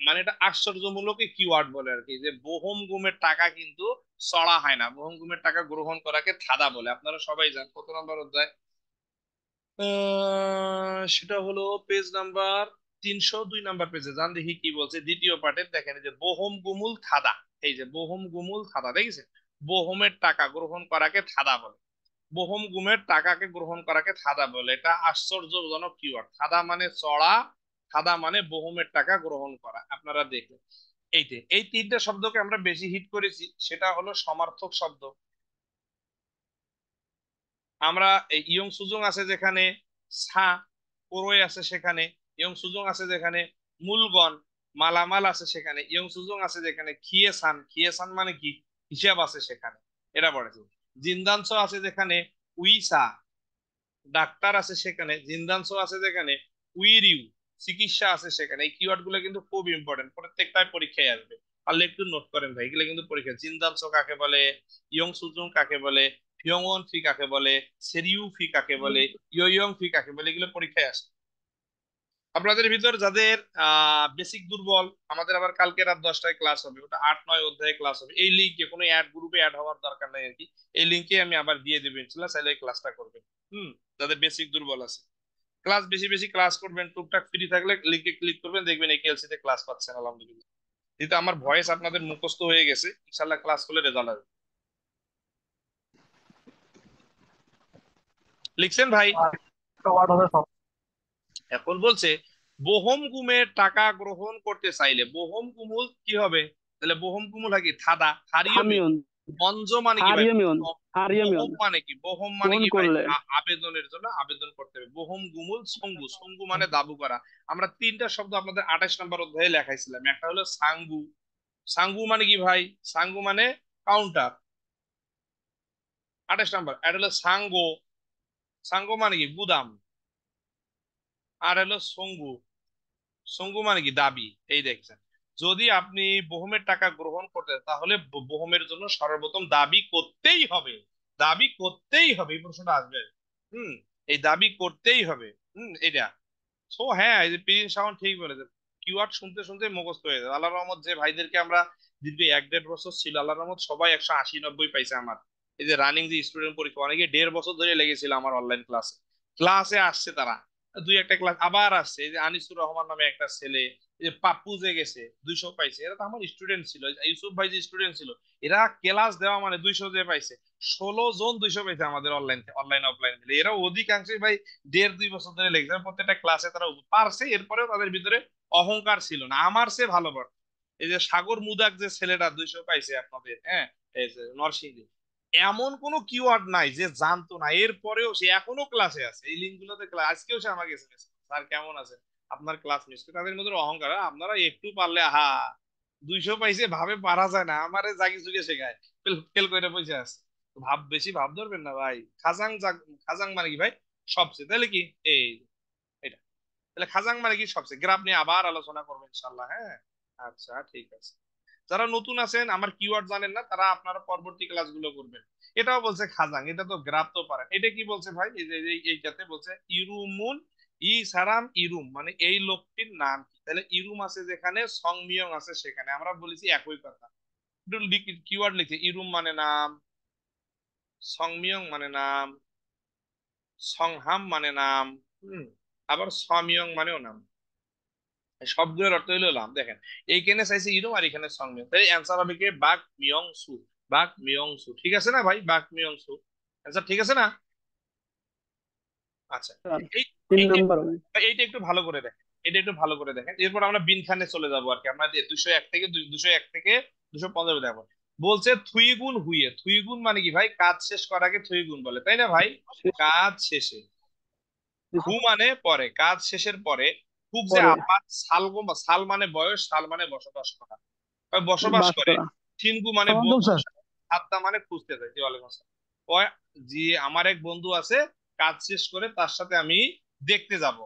মানে এটা আশ্চর্যমূলক কিওয়ার্ড বলে আর কি, যে বোহম গুমের টাকা কিন্তু চড়া হয় না, বোহম গুমের টাকা গ্রহণ করাকে ধাঁধা বলে। আপনারা সবাই জানেন কত নম্বর অধ্যায়? সেটা হলো পেজ নাম্বার 302 নম্বর পেজে। জান দেখি কি বলছে দ্বিতীয় পার্টের। দেখেন এই যে বোহম গুমুল থাদা, এই যে বোহম গুমুল থাদা দেখেছেন? বোহমের টাকা গ্রহণ করাকে থাদা বলে। বোহম গুমের টাকাকে গ্রহণ করাকে থাদা বলে। এটা আশ্চর্যজনক কিওয়ার্ড। থাদা মানে চড়া, থাদা মানে বোহমের টাকা গ্রহণ করা। আপনারা দেখলেন এই তিনটা শব্দকে আমরা বেশি হিট করেছি। সেটা হলো সমার্থক শব্দ। আমরা এই ইয়ং সুজং আছে যেখানে, সা পরই আছে সেখানে। ইয়ং সুজং আছে যেখানে, মূলগণ মালামাল আছে সেখানে। ইয়ং সুজং আছে যেখানে, খিয়েসান। খিয়েসান মানে কি? হিসাব আছে সেখানে। এটা পড়েছে। জিন্দাংশ আছে যেখানে, উইসা ডাক্তার আছে সেখানে। জিন্দাংশ আছে যেখানে, উইরিউ চিকিৎসা আছে সেখানে। এই কিওয়ার্ড গুলো কিন্তু খুব ইম্পর্টেন্ট, প্রত্যেকটাই পরীক্ষায় আসবে। পারলে একটু নোট করেন ভাই, এগুলো কিন্তু পরীক্ষা। জিন্দাংশ কাকে বলে, ইয়ং সুজুং কাকে বলে, ফিয়ংওন ফি কাকে বলে, সেরিউ ফি কাকে বলে, ইয়ং ফি কাকে বলে, এগুলো পরীক্ষায় আসে। আপনাদের ভিতর যাদের বেসিক দুর্বল, আমাদের আবার কালকে রাত 10টায় ক্লাস হবে, ওটা 8-9 অধ্যায়ে ক্লাস হবে। এই লিঙ্কে কোনো অ্যাড গ্রুপে অ্যাড হওয়ার দরকার নাই আর কি। এই লিঙ্কে আমি আবার দিয়ে দেবো ইনশাল্লাহ, চাইলে এই ক্লাসটা করবেন। যাদের বেসিক দুর্বল আছে, ক্লাস বেশি বেশি ক্লাস করবেন। টুকটাক ফ্রি থাকলে লিঙ্কে ক্লিক করবেন, দেখবেন এই কেএলসি তে ক্লাস পাচ্ছেন আলহামদুলিল্লাহ। যেহেতু আমার ভয়েস আপনাদের মুখস্থ হয়ে গেছে, ইনশাল্লাহ ক্লাস করলে রেজাল্ট আসবে। লিখছেন ভাই? এখন বলছে বহম কুমের টাকা গ্রহণ করতে চাইলে বহম কুমুল কি হবে? তাহলে বহম কুমুল হয় কি থাদা হারিয়মি হামিয়ন মঞ্জ মানে কি ভাই? হারিয়মিয়ন হারিয়মিয়ন বহম মানে কি? বহম মানে গ্রহণ কি ভাই? করলে আবেদনের জন্য আবেদন করতে হবে। বহম গুমুল সঙ্গু, সঙ্গু মানে দাবু করা। আমরা তিনটা শব্দ আপনাদের 28 নম্বর অধ্যায়ে লেখাইছিলাম। একটা হলো সাঙ্গু, সাঙ্গু মানে কি ভাই? সাঙ্গু মানে কাউন্টার, 28 নম্বর। এটা হলো সাঙ্গো, সাঙ্গো মানে কি গুদাম। আর হলো সঙ্গু, সঙ্গু মানে কি দাবি। এই দেখছেন, যদি আপনি বহমের টাকা গ্রহণ করতে তাহলে বহমের জন্য সর্বপ্রথম দাবি করতেই হবে, দাবি করতেই হবে, এই প্রশ্নটা আসবে। হুম, এই দাবি করতেই হবে। এটা সো হ্যাঁ, এই যে প্রিন্স সাউন্ড ঠিক বলেছে, কিওয়ার্ড শুনতে শুনতে মুখস্থ হয়ে যাবে। আল্লাহ রহমত যে ভাইদেরকে আমরা দীর্ঘ 1-1.5 বছর ছিল, আল্লাহ রহমত সবাই 180-90 পাইছে। আমার এই যে রানিং যে স্টুডেন্ট পরীক্ষা, অনেকে 1.5 বছর ধরে লেগেছিল আমার অনলাইন ক্লাসে, ক্লাসে আসছে তারা, দুই একটা ক্লাস আবার আসছে। এই যে আনিসুর রহমান নামে একটা ছেলে, এই যে পাপ্পু যে গেছে 200 পাইছে, এরা তো আমার স্টুডেন্ট ছিল। এই যে ইউসুফ ভাই যে স্টুডেন্ট ছিল, এরা ক্লাস দেওয়া মানে 200 যে পাইছে, 16 জন 200 পাইছে আমাদের অনলাইন অনলাইন অফলাইন মিলে। এরা অধিকাংশই ভাই 1.5-2 বছর ধরে লেগেছে, প্রত্যেকটা ক্লাসে তারা পারছে। এরপরেও তাদের ভিতরে অহংকার ছিল না, আমার সে ভালো পড়ে। এই যে সাগর মুদাক যে ছেলেটা 200 পাইছে আপনাদের, হ্যাঁ, এই যে নরসিংদী, এমন কোন কিওয়ার্ড নাই যে জানতো না, এরপরেও সে এখনো ক্লাসে আছে। এই লিঙ্ক গুলোতে ক্লাস, আজকেও সে আমাকে এসএমএস, স্যার কেমন আছে, আপনার ক্লাস মিস করে। তাদের মধ্যে অহংকার, আপনারা একটু পারলে হা 200 পাইছে ভাবে পারা যায় না, আমারে যা কিছু শেখায়, ফেল ফেল করে পয়সা আছে। ভাব বেশি ভাব ধরবেন না ভাই। খাজাং খাজাং মানে কি ভাই? সবচেয়ে, তাহলে কি এই এটা, তাহলে খাজাং মানে কি সবচেয়ে। গ্রাফ নিয়ে আবার আলোচনা করবো ইনশাল্লাহ, হ্যাঁ। আচ্ছা ঠিক আছে, যারা নতুন আছেন আমার কিওয়ার্ড জানেন না, তারা আপনারা পরবর্তী ক্লাসগুলো করবেন। এটাও বলছে খাজাং, এটা তো গ্রাফ তো পারেন। এটা কি বলছে ভাই? এই যে এইটাতে বলছে ইরুমুন, ই সারাম ইরুম মানে এই লোকটির নাম কি। তাহলে ইরুম আছে যেখানে, সংমিয়ং আছে সেখানে, আমরা বলেছি একই কথা। কিওয়ার্ড লিখে, ইরুম মানে নাম, সংমিয়ং মানে নাম, সংহাম মানে নাম, আবার সমিয়ং মানেও নাম। সবগুলোর অর্থ হইলো নাম। দেখেন এইখানে চাইছে ইরুম আর এখানে সংমিয়ং, তাই অ্যান্সার হবে কি বাক মিয়ং সু। বাক মিয়ং সু, ঠিক আছে না ভাই? বাক মিয়ং সু অ্যান্সার ঠিক আছে না? আচ্ছা, স্যার এই 3 এইটা নাম্বার হবে। এইটা একটু ভালো করে দেখেন, এটা একটু ভালো করে দেখেন। এরপর আমরা বিনখানে চলে যাবো আর কি। আমরা 201 থেকে 201 থেকে 215 দেখবো। বলছে থুই গুণ হুইয়ে, থুই গুণ মানে কি ভাই? কাজ শেষ করার আগে থুই গুণ বলে, তাই না ভাই? কাজ শেষে, হু মানে পরে, কাজ শেষের পরে। খুব যে পরে আপাত সাল, সাল মানে বয়স, সাল মানে বসবাস করা, বসবাস বাস করে। করা। টিনকু মানে সালাম স্যার। আত্মা মানে খুঁজতে যায়। জি ওয়ালাইকুম আসসালাম। ওই জি, আমার এক বন্ধু আছে, কাজ শেষ করে তার সাথে আমি দেখতে যাব।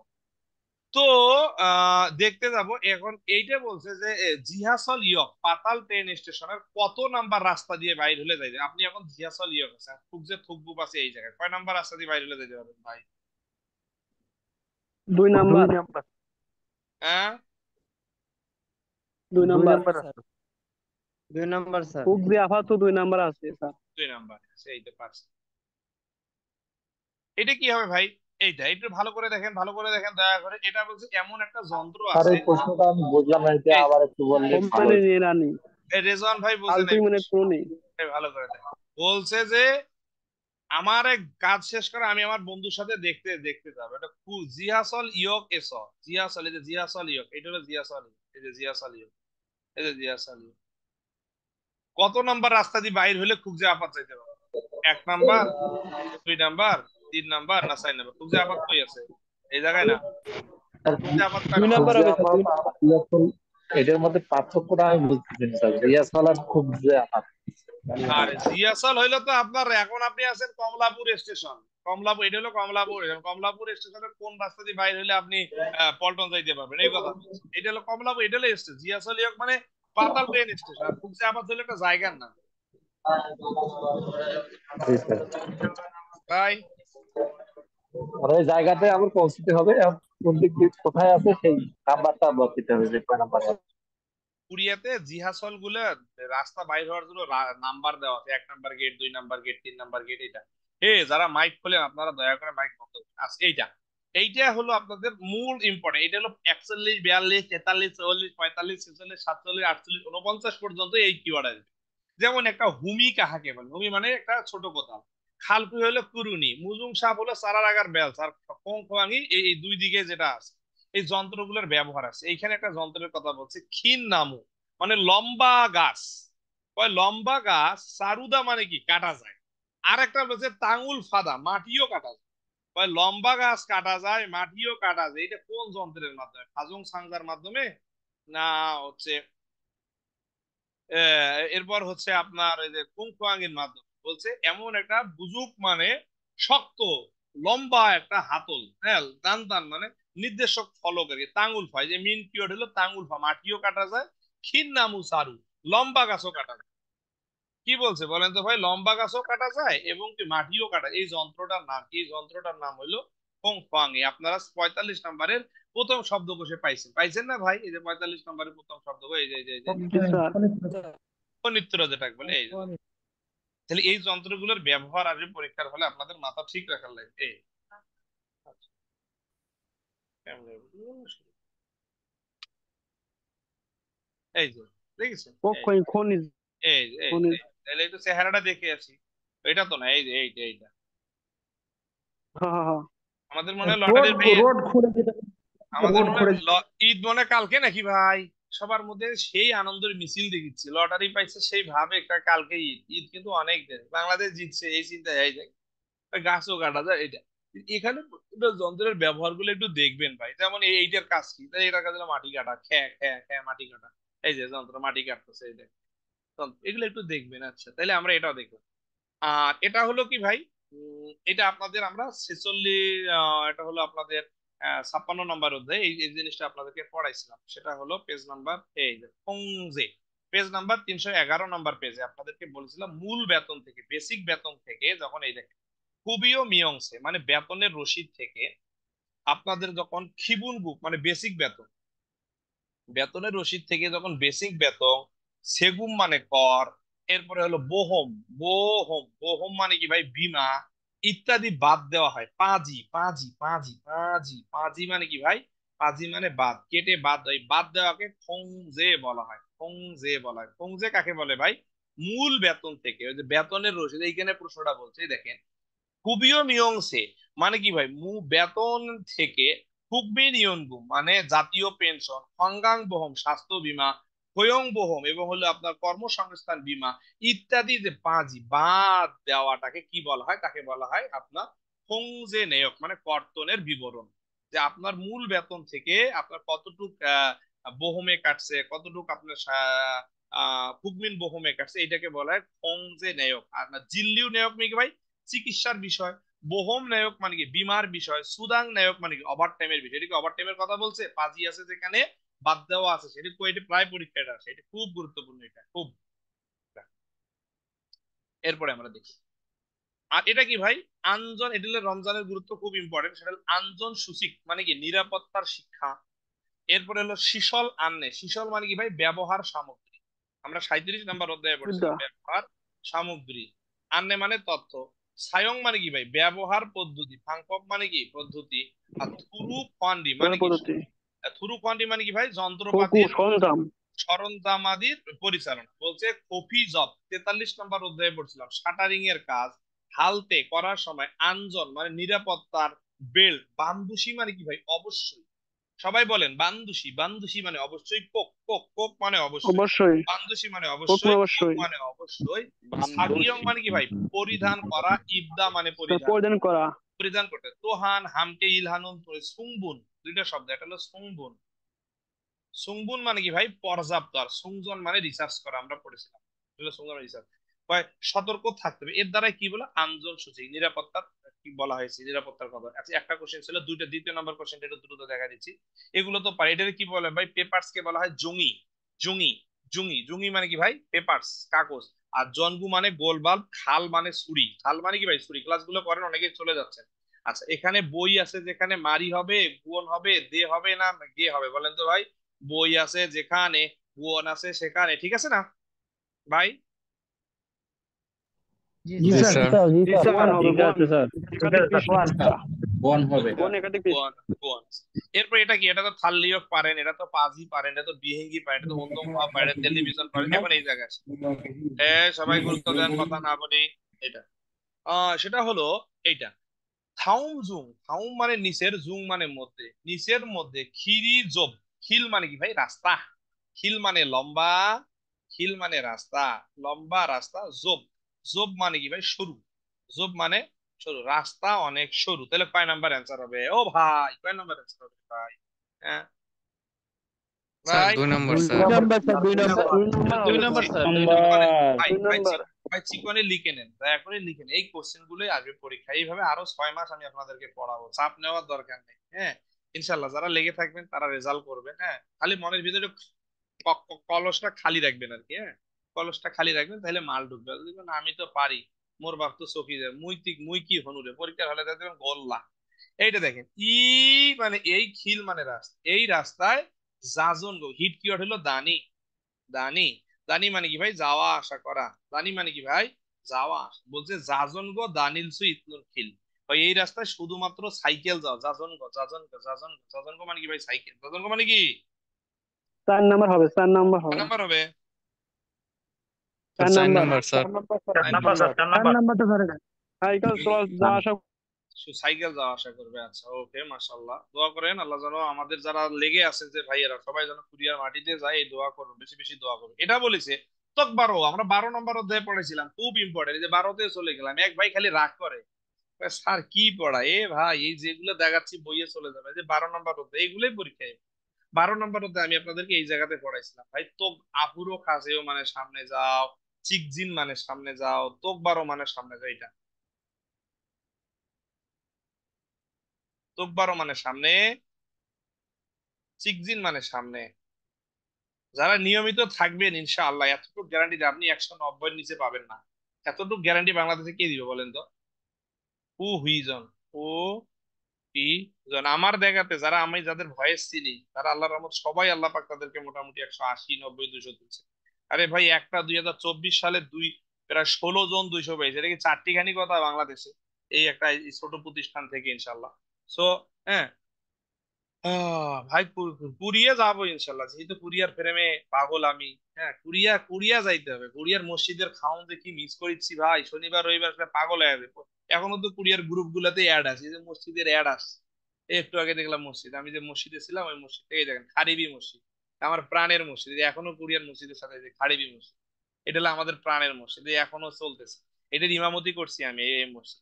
তো দেখতে যাব। এখন এইটা বলছে যে জিহাসল ইয়ক পাতাল ট্রেন স্টেশনের কত নাম্বার রাস্তা দিয়ে বাইর হলে যাইবে। আপনি এখন জিহাসল ইয়ক আছে, খুব যে থুকবুক আছে, এই জায়গায় কয় নাম্বার রাস্তা দিয়ে বাইর হলে যাইতে পারবেন ভাই? 2 2 নাম্বার নাম্বার। হ্যাঁ, 2 2 নাম্বার নাম্বার আছে। 2 নাম্বার স্যার। হুক দিয়ে আপাতত 2 নাম্বার আছে স্যার। 2 নাম্বার সেইটা পারছে। এটা কি হবে ভাই? এইটা একটু ভালো করে দেখেন, ভালো করে দেখেন দয়া করে। এটা বলছে এমন একটা যন্ত্র স্যার আছে, এই প্রশ্নটা আমি বুঝলাম না, এটা এই আবার একটু বললে ভালো কোম্পানি হতো। নিরানি এই রেজওয়ান ভাই বোঝেন আলটুই মানে ক্রোনি। ভালো করে দেখেন। বলছে যে আমার এক কাজ শেষ করে আমি আমার বন্ধুর সাথে দেখতে দেখতে যাবো। এটা জিয়াসল ইয়ক এস, জিয়াসল, এই যে জিয়াসল ইয়ক, এটা হলো জিয়াসল ইয়ক, এই যে জিয়াসল ইয়ক, এই যে জিয়াসল ইয়ক। কত নাম্বার রাস্তা দিয়ে বাইর হলে খুব যে আপাত যাইতে পারবে? 1 নাম্বার, 2 নাম্বার, 3 নাম্বার না 4 নাম্বার? খুব যে আপাত কই আছে? এই জায়গায় না? স্যার খুব যে আপাত 2 নাম্বার? নাম্বার হবে স্যার। 2 এটার মধ্যে পার্থক্যটা আমি বুঝতেছি না স্যার, রিয়াসাল আর খুব যে আমার। আর জিয়াসল হইলো তো আপনার, এখন আপনি আছেন কমলাপুর স্টেশন। কমলাপুর, এটা হলো কমলাপুর। কমলাপুর স্টেশনের কোন রাস্তা দিয়ে বাইরে হলে আপনি পল্টন যাইতে পারবেন, এই কথা বলছি। এটা হলো কমলাপুর, এটা হলো স্টেশন। জিয়াসল ইয়ক মানে পাতাল ট্রেন স্টেশন। আর খুবসে আবার হলো একটা জায়গার নাম জি স্যার। ভাই। আর ওই জায়গাতে আমার পৌঁছতে হবে, এখন কোন দিক দিয়ে কোথায় আছে সেই নাম্বারটা বলতে হবে যে কয় নাম্বার আছে। কুরিয়াতে জিহাসল গুলো রাস্তা বাইর হওয়ার জন্য নাম্বার দেওয়া আছে, 1 number gate, 2 number gate, 3 number gate. এটা যারা মাইক খোলেন আপনারা দয়া করে মাইক বন্ধ করুন। আচ্ছা এইটা এইটা হলো আপনাদের মূল ইম্পর্টেন্ট। এটা হলো 41, 42, 43, 44, 45, 46, 47, 48, 49 পর্যন্ত এই কিওয়ার্ড আসবে। যেমন একটা হুমি কাহাকে বলে, হুমি মানে একটা ছোট কোথাও, খালকু হলো কুরুনি, মুজুং সাপ হলো সারারাগার বেলস, আর খং খোয়াঙ্গি এই এই দুই দিকে যেটা আছে এই যন্ত্রগুলোর ব্যবহার আছে। এইখানে একটা যন্ত্রের কথা বলছে, খিন নামু মানে লম্বা গাছ, কয় লম্বা গাছ, সারুদা মানে কি কাটা যায়, আর একটা বলছে তাঙুল ফাদা মাটিও কাটা যায়। কয় লম্বা গাছ কাটা যায়, মাটিও কাটা যায়, এটা কোন যন্ত্রের মাধ্যমে? ফাজং সাংজার মাধ্যমে না হচ্ছে এরপর হচ্ছে আপনার এই যে কুংফুয়াং এর মাধ্যমে? বলছে এমন একটা বুজুক মানে শক্ত লম্বা একটা হাতল, হ্যাঁ টান টান মানে নির্দেশক ফলক আর কি, তাঙ্গুল ফা, এই যে মিন কিওয়ার্ড হলো তাঙ্গুল ফা, মাটিও কাটা যায়, খিন নামু সারু লম্বা গাছও কাটা যায়। কি বলছে বলেন তো ভাই? লম্বা গাছও কাটা যায় এবং কি মাটিও কাটা। এই যন্ত্রটার নাম কি? এই যন্ত্রটার নাম হইলো কোংফাং। আপনারা 45 নম্বরের প্রথম শব্দকোষে পাইছেন, পাইছেন না ভাই? এই যে 45 নম্বরের প্রথম শব্দকোষ, এই যে এই যে এই যে জি স্যার। নিত্য যেটাকে বলে, এই যে। তাহলে এই যন্ত্রগুলোর ব্যবহার আসবে পরীক্ষার হলে, আপনাদের মাথা ঠিক রাখার লাগবে। এই আচ্ছা, কেমনে বলবো? এই যে দেখেছেন, খনিজ এই যে এই যে, খনিজ। তাহলে একটু চেহারাটা দেখে আসি। এটা তো না, এই যে এইটা এইটা হ্যাঁ হ্যাঁ হ্যাঁ। আমাদের মনে হয় রোড লটারির ভাই, রোড খুঁড়ে যেটা, আমাদের রোড মনে হয় খুঁড়ে। ঈদ মনে কালকে নাকি ভাই? সবার মধ্যে সেই আনন্দের মিছিল দেখিচ্ছি, লটারি পাইছে সেই ভাবে একটা, কালকে ঈদ, ঈদ কিন্তু অনেক দিন, বাংলাদেশ জিতছে এই চিন্তায় এই যায়, গাছও কাটা যায় এটা। এখানে প্রত্যেকটা যন্ত্রের ব্যবহার গুলো একটু দেখবেন ভাই। যেমন এইটার কাজ কি? তাই এটার কাজ হলো মাটি কাটা, খ্যা খ্যা খ্যা মাটি কাটা, এই যে যন্ত্র মাটি কাটতেছে, এই দেখেন এগুলো একটু দেখবেন। আচ্ছা তাহলে আমরা এটাও দেখবো। আর এটা হলো কি ভাই, এটা আপনাদের আমরা 46, এটা হলো আপনাদের 56 নম্বর অধ্যায়, এই জিনিসটা আপনাদেরকে পড়াইছিলাম। সেটা হলো পেজ নাম্বার, এই যে ফংজে, পেজ নাম্বার 311 নম্বর পেজে আপনাদেরকে বলেছিলাম মূল বেতন থেকে, বেসিক বেতন থেকে যখন এই দেখেন খুবিও মিয়ংসে মানে বেতনের রসিদ থেকে আপনাদের যখন খিবুন গুপ মানে বেসিক বেতন, বেতনের রসিদ থেকে যখন বেসিক বেতন, সেগুম মানে কর, এরপরে হলো বোহম, বোহম বোহম মানে কি ভাই বীমা ইত্যাদি বাদ দেওয়া হয়। পাঁজি পাঁজি পাঁজি পাঁজি পাঁজি মানে কি ভাই? পাঁজি মানে বাদ, কেটে বাদ, ওই বাদ দেওয়াকে খংজে বলা হয়, খংজে বলা হয়। খংজে কাকে বলে ভাই? মূল বেতন থেকে, ওই যে বেতনের রসিদ, এইখানে প্রশ্নটা বলছে এই দেখেন খুবিও নিয়ংসে মানে কি ভাই? বেতন থেকে, খুবই নিয়নগুম মানে জাতীয় পেনশন, হংগাং বহম স্বাস্থ্য বীমা, হয়ং বহম এবং হলো আপনার কর্মসংস্থান বীমা ইত্যাদি যে পাঁচই বাদ দেওয়াটাকে কি বলা হয়? তাকে বলা হয় আপনার খংজে নেয়ক মানে কর্তনের বিবরণ। যে আপনার মূল বেতন থেকে আপনার কতটুক বহমে কাটছে, কতটুক আপনার কুগমিন বহমে কাটছে, এটাকে বলা হয় খংজে নেয়ক। আর না জিল্লিউ নেয়ক মানে কি ভাই? চিকিৎসার বিষয়। বোহম নায়ক মানে কি? বীমার বিষয়। সুদাং নায়ক মানে কি? ওভার টাইমের বিষয়। এটা কি ওভার টাইমের কথা বলছে? পাজি আছে যেখানে বাদ দেওয়া আছে, সেটা এটা প্রায় পরীক্ষাটা আসে, এটা খুব গুরুত্বপূর্ণ, এটা খুব। এরপরে আমরা দেখি, আর এটা কি ভাই? আঞ্জন, এটা হলো রমজানের গুরুত্ব খুব ইম্পর্টেন্ট। সেটা হলো আঞ্জন সুশিক মানে কি? নিরাপত্তার শিক্ষা। এরপরে হলো শিশল আন্নে, শিশল মানে কি ভাই? ব্যবহার সামগ্রী। আমরা 37 নম্বর অধ্যায়ে পড়েছিলাম ব্যবহার সামগ্রী। আন্নে মানে তথ্য। সায়ং মানে কি ভাই? ব্যবহার পদ্ধতি। ফাংপক মানে কি? পদ্ধতি। আর থুরু কোয়ান্ডি মানে কি? পদ্ধতি। থুরু কোয়ান্ডি মানে কি ভাই? যন্ত্রপাতির সরঞ্জাম। সরঞ্জামাদির পরিচালনা। বলছে কফি জব, 43 নম্বর অধ্যায়ে পড়ছিলাম শাটারিং এর কাজ হালতে করার সময় আঞ্জন মানে নিরাপত্তার বেল্ট, বান্দুশি মানে কি ভাই? অবশ্যই সবাই বলেন বান্দুশি, বান্দুশি মানে অবশ্যই, কোক কোক কোক মানে অবশ্যই, অবশ্যই। বান্দুশি মানে অবশ্যই, কোক অবশ্যই। মানে অবশ্যই। সাগিয়ং মানে কি ভাই? পরিধান করা, ইবদা মানে পরিধান, পরিধান করা। পরিধান করতে। তোহান হামকে ইলহানুন সুংবুন, দুইটা শব্দ, এটা হলো সুংবুন। সুংবুন মানে কি ভাই? পর্যাপ্ত। আর সুংজন মানে রিসার্চ করা, আমরা পড়েছিলাম সুংজন রিসার্চ। সতর্ক থাকতে হবে, এর দ্বারা কি বলে? আঞ্জন সূচি নিরাপত্তার কি বলা হয়েছে, নিরাপত্তার কথা। আচ্ছা একটা কোশ্চেন ছিল, দুইটা, দ্বিতীয় নম্বর কোশ্চেনটা একটু দ্রুত দেখা দিচ্ছি। এগুলো তো পারি। এটা কি বলে ভাই? পেপারস কে বলা হয় জুঙি, জুঙি জুঙি জুঙি মানে কি ভাই? পেপারস কাগজ। আর জনগু মানে গোল বাল্ব, খাল মানে ছুরি, খাল মানে কি ভাই? ছুরি। ক্লাসগুলো করেন, অনেকে চলে যাচ্ছেন। আচ্ছা এখানে বই আছে যেখানে মারি হবে, গুণ হবে, দে হবে না গে হবে, বলেন তো ভাই? বই আছে যেখানে, গুণ আছে সেখানে, ঠিক আছে না ভাই? জি জি স্যার। স্যার, জি ওয়ান স্যার, হবে, ঠিক ওয়ান। আছে স্যার। এখানে কৃষ্ণ। বন হবে বন একাধিক দেশ। বন বন। এরপর এটা কি, এটা তো থাল্লিয়ক পারেন, এটা তো পাজি পারেন, এটা তো বিহেঙ্গি পারেন, এটা তো অন্দম হওয়া পারেন, টেলিভিশন পারেন। এখন এই জায়গায় আসে। সবাই গুরুত্ব দেন, কথা না বলি। এটা সেটা হলো এইটা থাউম জুং। থাউম মানে নিচের, জুং মানে মধ্যে, নিচের মধ্যে খিরি জব। খিল মানে কি ভাই? রাস্তা। খিল মানে লম্বা, খিল মানে রাস্তা, লম্বা রাস্তা। জব, জব মানে কি ভাই? সরু। জব মানে সরু, রাস্তা অনেক সরু। তাহলে কয় নাম্বার অ্যান্সার হবে? ও ভাই, কয় নাম্বার অ্যান্সার হবে ভাই? হ্যাঁ স্যার ভাই, 2 নম্বর দুই স্যার। নাম্বার স্যার, দুই দুই নাম্বার। নাম্বার। দুই দুই নম্বর নাম্বার স্যার, 2 চিকনে, নম্বর, ভাই 2 ভাই নম্বর। ভাই চিকনে লিখে নেন, দয়া করে লিখে নেন। এই কোশ্চেন গুলোই আসবে পরীক্ষা। এইভাবে আরো 6 মাস আমি আপনাদেরকে পড়াবো, চাপ নেওয়ার দরকার নেই। হ্যাঁ, ইনশাল্লাহ যারা লেগে থাকবেন তারা রেজাল্ট করবেন। হ্যাঁ, খালি মনের ভিতরে কলসটা খালি রাখবেন আর কি। হ্যাঁ, কলসটা খালি রাখবেন, তাহলে মাল ঢুকবে। যদি বলেন, আমি তো পারি, মোর বাপ তো চকিদার, মুই কি হনুরে, পরীক্ষার হলে দেখবেন গোল্লা। এইটা দেখেন, মানে এই খিল মানে রাস্তা, এই রাস্তায় যাজন গো। হিট কিওয়ার্ড হলো দানি। দানি, দানি মানে কি ভাই? যাওয়া আসা করা। দানি মানে কি ভাই? যাওয়া আসা। বলছে যাজন গো দানিল সু ইতনুর খিল। ভাই এই রাস্তায় শুধুমাত্র সাইকেল যাও। যাজন গো, যাজন গো, যাজন গো, যাজন গো মানে কি ভাই? সাইকেল। যাজন গো মানে কি? 4 নম্বর হবে, 4 নম্বর কয় হবে, নাম্বার হবে? 4 4 নম্বর। নম্বর স্যার। 4 9 number sir, 4 4 number. নম্বর তো স্যার এটা। সাইকেল চলা যাওয়া আসা। সাইকেল যাওয়া আসা করবে। আচ্ছা, ওকে, মাশাআল্লাহ। দোয়া করেন আল্লাহ যেন আমাদের যারা লেগে আছে যে ভাইয়েরা সবাই যেন কুরিয়ার মাটিতে যায়, এই দোয়া করুন, বেশি বেশি দোয়া করুন। এটা বলেছে তক 12, আমরা 12 নম্বর অধ্যায়ে পড়েছিলাম, খুব ইম্পর্টেন্ট। এই যে 12তে চলে গেলাম, এক ভাই খালি রাগ করে, কয়, স্যার কি পড়া এ ভাই, এই যেগুলো দেখাচ্ছি বইয়ে চলে যাবে। এই যে 12 নম্বর অধ্যায়, এইগুলোই পরীক্ষায়। 12 নম্বর অধ্যায় আমি আপনাদেরকে এই জায়গাতে পড়াইছিলাম ভাই। তোক আপুরো কাজেও মানে সামনে যাও, চিকজিন মানে সামনে যাও, তোক 12 মানে সামনে যাও। এটা তোক 12 মানে সামনে, চিকজিন মানে সামনে। যারা নিয়মিত থাকবেন ইনশাআল্লাহ, এতটুকু গ্যারান্টি যে আপনি 190 নিচে পাবেন না। এতটুকু গ্যারান্টি বাংলাদেশে কে দিবে বলেন তো? ও হুইজন, ও ই জন। আমার দেখাতে যারা, আমি যাদের ভয়েস চিনি, তারা আল্লাহর রহমত সবাই, আল্লাহ পাক তাদেরকে মোটামুটি 180, 90, 200 দিচ্ছে। আরে ভাই, একটা 2024 সালে প্রায় 16 জন 222, এটা কি চারটিখানি কথা বাংলাদেশে, এই একটা এই ছোট প্রতিষ্ঠান থেকে ইনশাল্লাহ। সো হ্যাঁ, ভাই কুরিয়া যাবো ইনশাল্লাহ, যেহেতু কুরিয়ার প্রেমে পাগল আমি। হ্যাঁ, কুরিয়া কুরিয়া যাইতে হবে। কুরিয়ার মসজিদের খাওন যে কি মিস করেছি ভাই, শনিবার রবিবার করে পাগল হয়ে যাবে। এখনো তো কুরিয়ার গ্রুপ গুলাতে অ্যাড আছে, এই যে মসজিদের অ্যাড আসছে। এই একটু আগে দেখলাম মসজিদ, আমি যে মসজিদে ছিলাম ওই মসজিদ থেকে দেখেন, খারিবি মসজিদ, আমার প্রাণের মসজিদ। এই যে এখনো কুরিয়ার মসজিদের সাথে যে খারিবি মসজিদ, এটা হলো আমাদের প্রাণের মসজিদ, এই এখনো চলতেছে। এটার ইমামতি করছি আমি এই মসজিদ।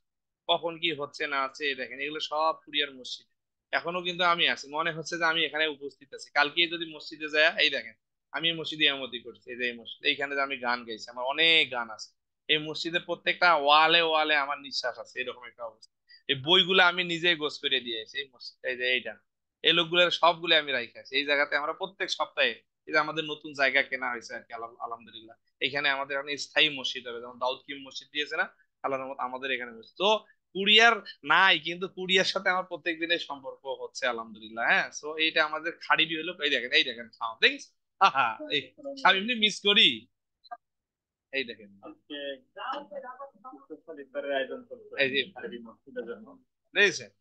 কখন কি হচ্ছে না আছে এই দেখেন, এগুলো সব কুরিয়ার মসজিদ। এখনো কিন্তু আমি আছি, মনে হচ্ছে যে আমি এখানে উপস্থিত আছি। কালকে যদি মসজিদে যায়, এই দেখেন আমি মসজিদে ইমামতি করছি। এই যে এই মসজিদ, এইখানে যে আমি গান গাইছি, আমার অনেক গান আছে। এই মসজিদের প্রত্যেকটা ওয়ালে ওয়ালে আমার নিঃশ্বাস আছে, এরকম একটা অবস্থা। এই বইগুলো আমি নিজেই গোছ করে দিয়েছি এই মসজিদ। এই যে এইটা, এই লোকগুলোর সবগুলো আমি রাখি আছি এই জায়গাতে। আমরা প্রত্যেক সপ্তাহে, এই যে আমাদের নতুন জায়গা কেনা হয়েছে আর কি, আলহামদুলিল্লাহ। এখানে আমাদের এখন স্থায়ী মসজিদ হবে, যেমন দাউদ কিম মসজিদ দিয়েছে না, আল্লাহর রহমত আমাদের এখানে মসজিদ। তো কুরিয়ার নাই, কিন্তু কুরিয়ার সাথে আমার প্রত্যেক দিনের সম্পর্ক হচ্ছে আলহামদুলিল্লাহ। হ্যাঁ, সো এইটা আমাদের খাড়িবি হলো। এই দেখেন, এই দেখেন খাও, দেখিস, আহা, এই আমি এমনি মিস করি। এই দেখেন, এই যে দেখছেন,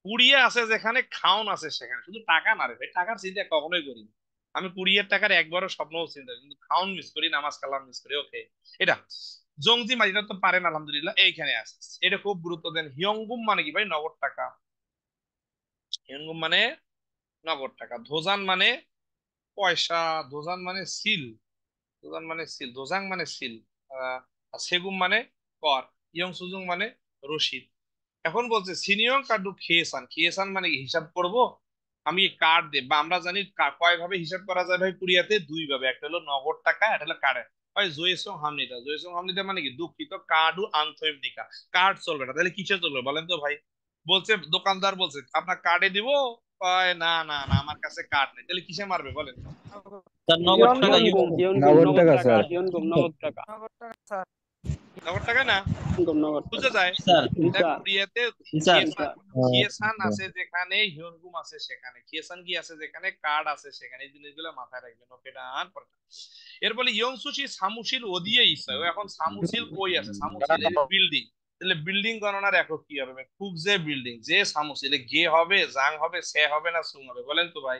কুড়িয়ে আছে যেখানে, খাওন আছে সেখানে। শুধু টাকা না রে ভাই, টাকার চিন্তা কখনোই করি না আমি। কুড়িয়ের টাকার একবারও স্বপ্নও চিন্তা করি, কিন্তু খাওন মিস করি, নামাজ কালাম মিস করি। ওকে, এটা জংজি মাঝিটা তো পারেন আলহামদুলিল্লাহ। এইখানে আছে, এটা খুব গুরুত্ব দেন। হিয়ংগুম মানে কি ভাই? নগদ টাকা। হিয়ংগুম মানে নগদ টাকা। ধোজান মানে পয়সা। ধোজান মানে সিল। ধোজান মানে সিল। ধোজাং মানে সিল। আর সেগুম মানে কর। ইয়ং সুজুং মানে রসিদ। এখন বলছে সিনিয়র কার্ডু খেয়েছান। খেয়েছান মানে কি? হিসাব করব আমি কার্ড দে, বা আমরা জানি কয় ভাবে হিসাব করা যায় ভাই কুরিয়াতে? 2 ভাবে। একটা হলো নগদ টাকা, একটা হলো কার্ড। ভাই জয়েসং হামনিটা, জয়েসং হামনিটা মানে কি? দুঃখিত, কার্ডু আনথৈমনিকা। কার্ড চলবে না, তাহলে কিসে চলবে বলেন তো ভাই? বলছে দোকানদার বলছে আপনার কার্ডে দিব, কয় না না না আমার কাছে কার্ড নেই, তাহলে কিসে মারবে বলেন? স্যার নগদ ইয়ন টাকা, গুম গুম, ইয়ন গুম, নগদ নগদ টাকা টাকা, স্যার। ইয়ন গুম, নগদ টাকা, নগদ টাকা স্যার। নগদ টাকা না, গুম, নগদ বুঝা টাকা। যায়। স্যার। দেখ স্যার, কুরিয়াতে স্যার, স্যার। কিয়েসান আছে যেখানে, হিয়নগুম আছে সেখানে, কিয়েসান কি আছে যেখানে, কার্ড আছে সেখানে। এই জিনিসগুলো মাথায় রাখবেন। ওকে ডান। এর বলে ইয়ংসুচি সামুশিল ওদিয়ে ইসাও। এখন সামুশিল কই আছে? সামুশিল এই বিল্ডিং, তাহলে বিল্ডিং গণনার একক কি হবে? খুব যে বিল্ডিং যে সামুস, এলে গে হবে, জাং হবে, সে হবে না সুং হবে? বলেন তো ভাই।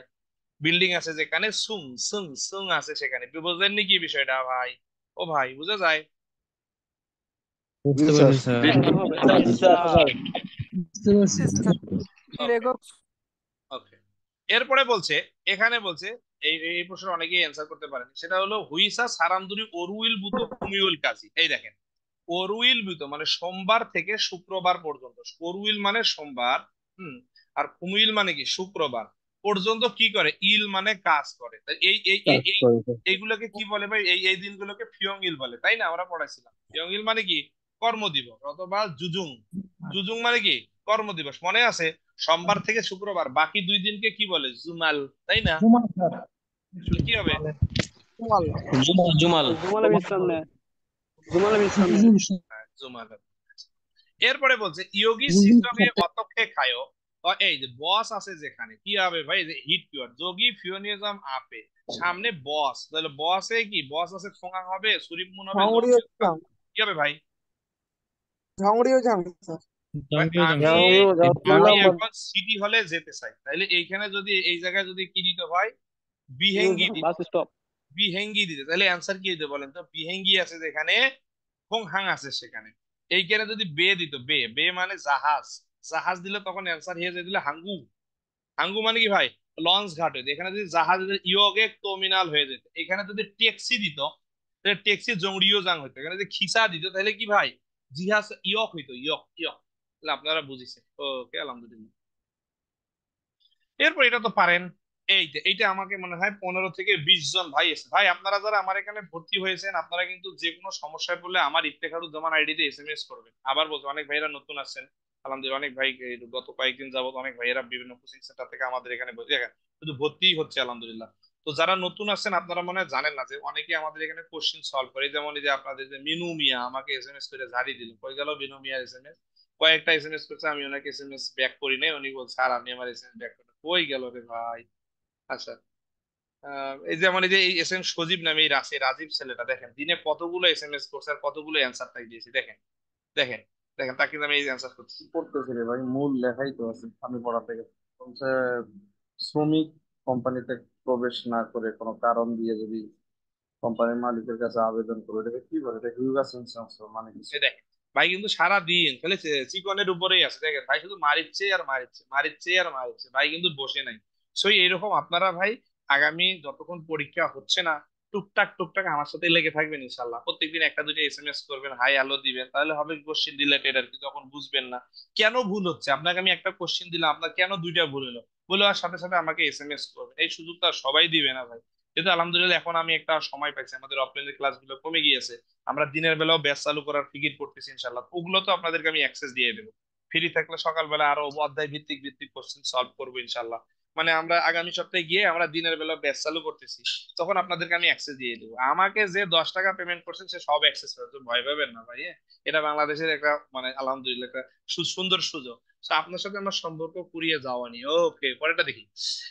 বিল্ডিং আছে যেখানে সুং সুং সুং আছে সেখানে। বুঝলেননি কি বিষয়টা ভাই? ও ভাই বুঝা যায়? বুঝতে পারছি স্যার। হবে বুঝতে পারছি স্যার। ওকে। এরপরে বলছে, এখানে বলছে এই এই প্রশ্নের অনেকেই অ্যান্সার করতে পারেন, সেটা হলো হুইসা সারান্দুরি অরুইল বুতো কুমিউল কাজী। এই দেখেন, অরুইল বুতো মানে সোমবার থেকে শুক্রবার পর্যন্ত। অরুইল মানে সোমবার, আর কুমিউল মানে কি শুক্রবার পর্যন্ত কি করে? ইল মানে কাজ করে। তাই এই এই এই এই এইগুলোকে কি বলে ভাই? এই এই দিনগুলোকে ফিয়ং ইল বলে, তাই না? আমরা পড়াইছিলাম ফিয়ং ইল মানে কি? কর্মদিবস অথবা জুজুং। জুজুং মানে কি? কর্মদিবস, মনে আছে? সোমবার থেকে শুক্রবার বাকি 2 দিনকে কি বলে? জুমাল, তাই না? তাহলে কি হবে? জুমাল জুমালে বিশ্রাম নেয়, জুমালে বিশ্রাম নেয়। জুমাল। এরপরে বলছে ইয়োগী সিস্টেমে অতক্ষে খায়। এই যে বস আছে যেখানে কি হবে ভাই? যে হিট কিওয়ার্ড যোগী ফিওনিজম আপে সামনে বস, তাহলে বসে কি? বস আছে খোঙা হবে, সুরিপমুন হবে, কি হবে ভাই? ভাই, আমি এখন সিটি হলে যেতে চাই, তাহলে এইখানে যদি এই জায়গায় যদি কি দিতে হয়? বিহেঙ্গি দিতে। Bus stop. বিহেঙ্গি দিতে, তাহলে অ্যান্সার কি দিতে বলেন তো? বিহেঙ্গি আছে যেখানে, হোংহাং আছে সেখানে। এইখানে যদি বে দিত, বে বে মানে জাহাজ, জাহাজ দিলে তখন অ্যান্সার হয়ে যায় দিলে হাঙ্গু। হাঙ্গু মানে কি ভাই? লঞ্চ ঘাট হইতো। এখানে যদি জাহাজ ইয়গে টার্মিনাল হয়ে যেত। এখানে যদি ট্যাক্সি দিত তাহলে ট্যাক্সি জংড়িও জাং হইতো। এখানে যদি খিসা দিত তাহলে কি ভাই? জিহাজ ইয়ক হইতো, ইয়ক ইয়ক। তাহলে আপনারা বুঝেছেন। ওকে, আলহামদুলিল্লাহ। এরপর এটা তো পারেন। এইটা আমাকে মনে হয় 15 থেকে 20 জন ভাই এসে। ভাই আপনারা যারা আমার এখানে ভর্তি হয়েছেন, আপনারা কিন্তু যে কোনো সমস্যায় পড়লে আমার ইফতেখারুজ্জামান আইডিতে SMS করবেন। আবার বলছি, অনেক ভাইরা নতুন আসছেন, আলহামদুলিল্লাহ। অনেক ভাই এই গত কয়েকদিন যাবত অনেক ভাইয়েরা বিভিন্ন কোচিং সেন্টার থেকে আমাদের এখানে দেখেন শুধু ভর্তিই হচ্ছে, আলহামদুলিল্লাহ। তো যারা নতুন আসছেন আপনারা মনে হয় জানেন না যে অনেকে আমাদের এখানে কোশ্চিন সলভ করে। যেমন এই যে আপনাদের যে মিনু মিয়া আমাকে SMS করে ঝাড়ি দিল, কই গেল মিনু মিয়ার SMS? কয়েকটা SMS করছে, আমি ওনাকে SMS ব্যাক করি নাই, উনি বলছে স্যার আপনি আমার SMS ব্যাক করেন। কই গেল রে ভাই? আচ্ছা, এই যেমন এই যে এই এস এম সজীব নামে এই রাজীব ছেলেটা, দেখেন দিনে কতগুলো SMS করছে আর কতগুলো অ্যান্সার টাইপ দিয়েছে। দেখেন দেখেন দেখেন, তাকে কিন্তু আমি এই অ্যান্সার করতেছি। পড়তেছি রে ভাই, মূল লেখাই তো আছে আমি পড়াতে গেছি। বলছে শ্রমিক কোম্পানিতে প্রবেশ না করে কোনো কারণ দিয়ে যদি কোম্পানির মালিকের কাছে আবেদন করে, এটাকে কি বলে? এটা হিউগাসন সেন্সর মানে কি? এই দেখেন ভাই, কিন্তু সারা দিন খালি চিকনের উপরেই আছে। দেখেন ভাই, শুধু মারিচ্ছে আর মারিচ্ছে, মারিচ্ছে আর মারিচ্ছে, ভাই কিন্তু বসে নাই। সো এইরকম আপনারা ভাই আগামী যতক্ষণ পরীক্ষা হচ্ছে না, টুকটাক টুকটাক আমার সাথে লেগে থাকবেন ইনশাল্লাহ। প্রত্যেকদিন একটা দুইটা SMS করবেন, হাই হ্যালো দিবেন, তাহলে হবে কোশ্চেন রিলেটেড আর কি। তখন বুঝবেন না কেন ভুল হচ্ছে। আপনাকে আমি একটা কোশ্চেন দিলাম, আপনার কেন দুইটা ভুল হলো, বলে আর সাথে সাথে আমাকে SMS করবেন। এই সুযোগটা সবাই দিবে না ভাই। কিন্তু আলহামদুলিল্লাহ এখন আমি একটা সময় পাইছি, আমাদের অফলাইনের ক্লাসগুলো কমে গিয়েছে, আমরা দিনের বেলাও ব্যাচ চালু করার ফিকির করতেছি ইনশাল্লাহ। ওগুলো তো আপনাদেরকে আমি অ্যাক্সেস দিয়ে দেবো। ফ্রি থাকলে সকালবেলা আরো অধ্যায় ভিত্তিক ভিত্তিক কোশ্চেন সলভ করবো ইনশাল্লাহ। মানে আমরা আগামী সপ্তাহে গিয়ে আমরা দিনের বেলা ব্যাচ চালু করতেছি, তখন আপনাদেরকে আমি অ্যাক্সেস দিয়ে দেবো। আমাকে যে 10 টাকা পেমেন্ট করছেন সে সব অ্যাক্সেস পাবে, তো ভয় পাবেন না ভাই। এটা বাংলাদেশের একটা মানে আলহামদুলিল্লাহ একটা সুন্দর সুযোগ। তো আপনার সাথে আমার সম্পর্ক কুড়িয়ে যাওয়া নি। ওকে, পরেরটা দেখি।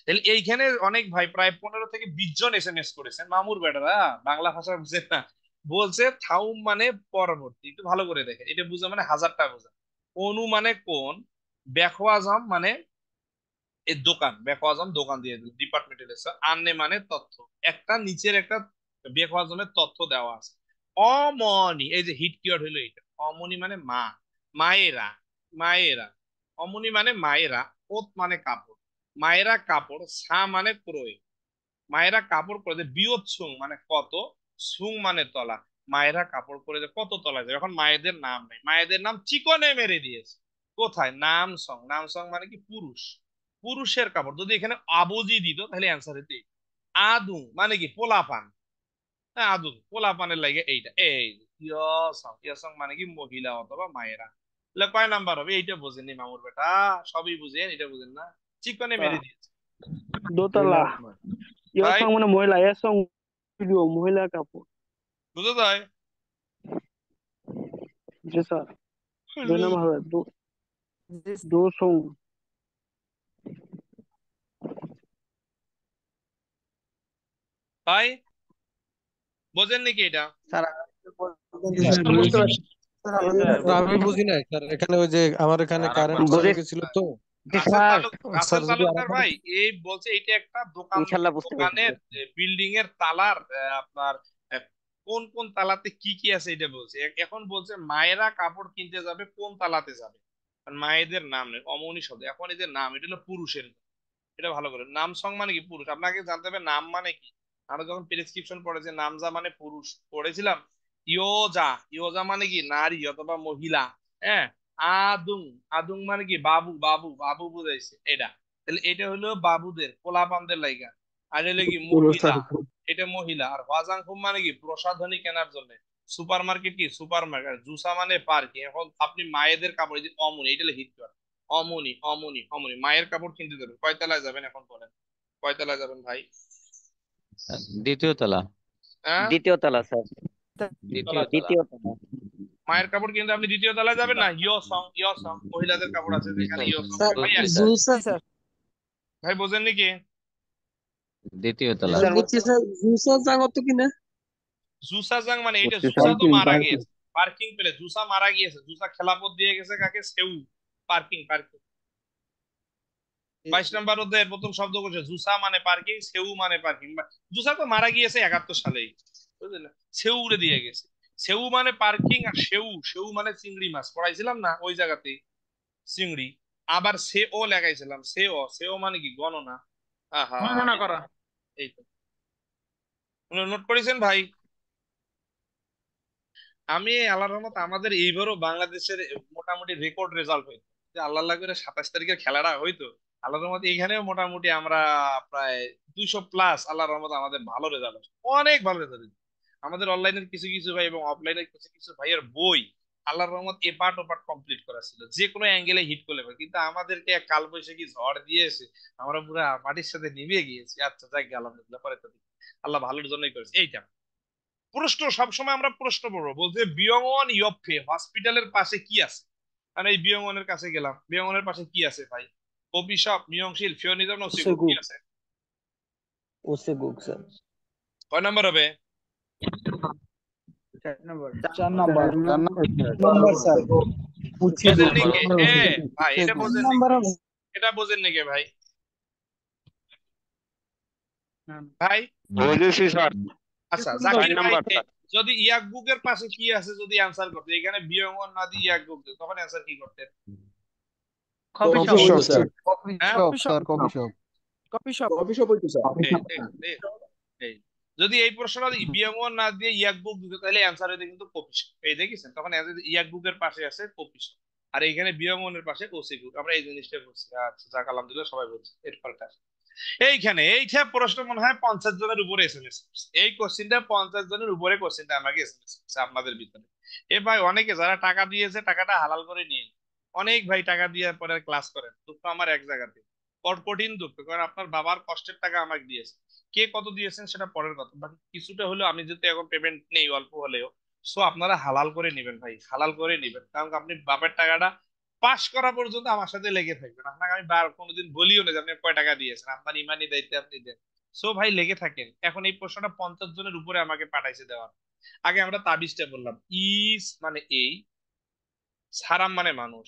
তাহলে এইখানে অনেক ভাই প্রায় 15 থেকে 20 জন SMS করেছেন। মামুর বেটারা বাংলা ভাষা বুঝে না, বলছে থাউম মানে পরবর্তী। একটু ভালো করে দেখেন, এটা বুঝা মানে হাজারটা বোঝা। অনু মানে কোন, বেখওয়াজম মানে এই দোকান, বেখওয়াজম দোকান দিয়ে দিল ডিপার্টমেন্টাল এসে। আন্নে মানে তথ্য, একটা নিচের একটা বেখওয়াজমের তথ্য দেওয়া আছে। অমনি, এই যে হিট কিওয়ার্ড হইলো এটা। অমনি মানে মা, মায়েরা, মায়েরা। অমনি মানে মায়েরা, ওত মানে কাপড়, মায়েরা কাপড়, সা মানে ক্রয়, মায়েরা কাপড় পরে যে বিয়ত সুং মানে কত, সুং মানে তলা। মায়েরা কাপড় পরে যে কত তলা যায়। এখন মায়েদের নাম নেই, মায়েদের নাম চিকনে মেরে দিয়েছে। কোথায়? নাম সং, নাম সং মানে কি পুরুষ, পুরুষের কাপড়। যদি এখানে আবুজি দিত তাহলে অ্যান্সার হইতে আদু মানে কি পোলাপান। হ্যাঁ, আদু পোলাপানের লাগে এইটা। এই যে ইয়সং, ইয়সং মানে কি মহিলা অথবা মায়েরা। তাহলে কয় নাম্বার হবে? এইটা বোঝেননি মামুর বেটা, সবই বুঝেন, এটা বুঝেন না। চিকনে মেরে দিয়েছে দোতলা। ভাই, ইয়সং মানে মহিলা, ইয়সং ভিডিও মহিলা কাপড়। বুঝতে যায়? জি স্যার। 2 নম্বর হবে দোসং। ভাই বোঝেন নাকি এটা? স্যার জি স্যার বুঝতে পারছি। স্যার আমি বুঝি না স্যার, এখানে ওই যে আমার এখানে কারেন্ট চলে গেছিল তো স্যার রাসেল স্যার যদি তালুকদার ভাই এই বলছে এটা একটা ইনশাল্লাহ বুঝতে দোকানের পেরেছি। বিল্ডিং এর তালার আপনার আহ, কোন কোন তালাতে কি কি আছে এটা বলছে। এখন বলছে মায়েরা কাপড় কিনতে যাবে কোন তালাতে যাবে, কারণ মায়েদের নাম নেই অমনি শব্দ, এখন এদের নাম এটা হলো পুরুষের। এটা ভালো করে, নাম সং মানে কি পুরুষ, আপনাকে জানতে হবে নাম মানে কি। আমরা যখন প্রেসক্রিপশন পড়েছি নামজা মানে পুরুষ পড়েছিলাম। ইয়োজা, ইয়োজা মানে কি নারী অথবা মহিলা। হ্যাঁ, আদুং, আদুং মানে কি বাবু, বাবু বাবু বুঝাইছে এটা। তাহলে এটা হলো বাবুদের পোলাপানদের লাইগা। আর হলো কি মহিলা, এটা মহিলা। আর ওয়াজাংখুম মানে কি প্রসাধনী কেনার জন্য। সুপার মার্কেট কি সুপার মার্কেট, জুসা মানে পার্কে। এখন আপনি মায়েদের কাপড়, এই যে অমনি, এটা হিট করে অমনি অমনি অমনি মায়ের কাপড় কিনতে যাবেন, কয়তলায় যাবেন এখন বলেন, কয়তলায় যাবেন ভাই? দ্বিতীয় তলা। হ্যাঁ, দ্বিতীয় তলা স্যার, দ্বিতীয় তলা। দ্বিতীয় তলা। মায়ের কাপড় কিনতে আপনি দ্বিতীয় তলায় যাবেন না? ইয় সং, ইয় সং মহিলাদের কাপড় আছে যেখানে ইয় সং ভাই। বুঝছি স্যার ভাই বোঝেননি কি? দ্বিতীয় তলা। স্যার বুঝছি স্যার, জুসা জাগত কিনা? জুসা জাং মানে এটা, বুঝছি জুসা স্যার। তো মারা গিয়েছে, পার্কিং পেলে জুসা মারা গিয়েছে, জুসা খেলাপথ দিয়ে গেছে কাকে? সেউ, পার্কিং পার্কিং। 22 নম্বর অধ্যায়ের প্রথম শব্দ করছে জুসা মানে পার্কিং, সেউ মানে পার্কিং। জুসা তো মারা গিয়েছে 71 সালেই, বুঝলেন? সেউ উড়ে দিয়ে গেছে। সেউ মানে পার্কিং, আর সেউ, সেউ মানে চিংড়ি মাছ, পড়াইছিলাম না ওই জায়গাতে, চিংড়ি। আবার সে ও লেগাইছিলাম, সে ও, সে ও মানে কি গণনা। আহা, গণনা করা। এই তো নোট করেছেন ভাই। আমি আল্লাহর রহমত আমাদের এইবারও বাংলাদেশের মোটামুটি রেকর্ড রেজাল্ট হইতো, যে আল্লাহ আল্লাহ করে 27 তারিখের খেলাটা হইতো। আল্লাহর রহমত এখানেও মোটামুটি আমরা প্রায় 200 প্লাস, আল্লাহর রহমত আমাদের ভালো রেজাল্ট, অনেক ভালো রেজাল্ট। আমাদের অনলাইনের কিছু কিছু ভাই এবং অফলাইনের কিছু কিছু ভাইয়ের বই আল্লাহর রহমত এপার্ট ওপার্ট কমপ্লিট করা ছিল, যে কোনো অ্যাঙ্গেলে হিট করলে পারে। কিন্তু আমাদেরকে এক কালবৈশাখী ঝড় দিয়েছে, আমরা পুরো মাটির সাথে নিভে গিয়েছি। আচ্ছা যাক, আলহামদুলিল্লাহ, পরে তো আল্লাহ ভালোর জন্যই করেছে। এইটা প্রশ্ন সবসময় আমরা প্রশ্ন পড়বো, বলছে বিয়ংওয়ান ইয়ফে হসপিটালের পাশে কি আছে। মানে এই বিয়ংওয়ানের কাছে গেলাম, বিয়ংওয়ানের পাশে কি আছে ভাই? কফি শপ, মিয়ংশিল, ফিওনিজম, নসিবুক, কি আছে? ওসেগুক স্যার। কয় নাম্বার হবে? 4 নম্বর। 4 নাম্বার। স্যার। বোঝেন নাকি ভাই? এটা বোঝেন নাকি? এটা বোঝেন নাকি ভাই? ভাই বুঝেছি স্যার। আচ্ছা জাকির ভাই, যদি ইয়াকবুকের পাশে কি আছে যদি অ্যান্সার করতে, এখানে বিয়ংওয়ান না দিয়ে ইয়াকবুক দিত, তখন অ্যান্সার কি করতেন? Coffee coffee shop sir. হ্যাঁ, sir, coffee shop. Coffee shop হইতো স্যার। এই, এই। যদি এই প্রশ্নটা বিয়ংওয়ান না দিয়ে ইয়াকবুক দিত তাহলে অ্যান্সার হইতো কিন্তু কফি শপ। এই দেখেছেন, তখন ইয়াকবুকের পাশে আছে কফি শপ, আর এইখানে বিয়ংওয়ানের পাশে ওসিবুক। আমরা এই জিনিসটা করছি। আচ্ছা যাক, আলহামদুলিল্লাহ, সবাই বলছে এর ফলটা। এইটা প্রশ্ন মনে হয় 50 জনের উপরে এসএমএস, এই কোশ্চেনটা 50 জনের উপরে কোশ্চেনটা আমাকে এসএমএস আপনাদের ভিতরে। এ ভাই অনেকে যারা টাকা দিয়েছে টাকাটা হালাল করে নিয়ে, অনেক ভাই টাকা দিয়ে পরে ক্লাস করেন, দুঃখ আমার এক জায়গাতে, কঠিন দুঃখ, কারণ আপনার বাবার কষ্টের টাকা আমাকে দিয়েছে। কে কত দিয়েছেন সেটা পরের কথা, বাকি কিছুটা হলেও আমি যেহেতু এখন পেমেন্ট নেই অল্প হলেও, সো আপনারা হালাল করে নেবেন ভাই, হালাল করে নেবেন। কারণ আপনি বাপের টাকাটা পাশ করা পর্যন্ত আমার সাথে লেগে থাকবেন। আপনাকে আমি কোনোদিন বলিও না যে আপনি কয় টাকা দিয়েছেন, আপনার ইমানি দায়িত্বে আপনি দেন। সো ভাই লেগে থাকেন। এখন এই প্রশ্নটা 50 জনের উপরে আমাকে পাঠাইছে দেওয়ার। আগে আমরা তাবিজটা বললাম, ইস মানে এই, সারাম মানে মানুষ,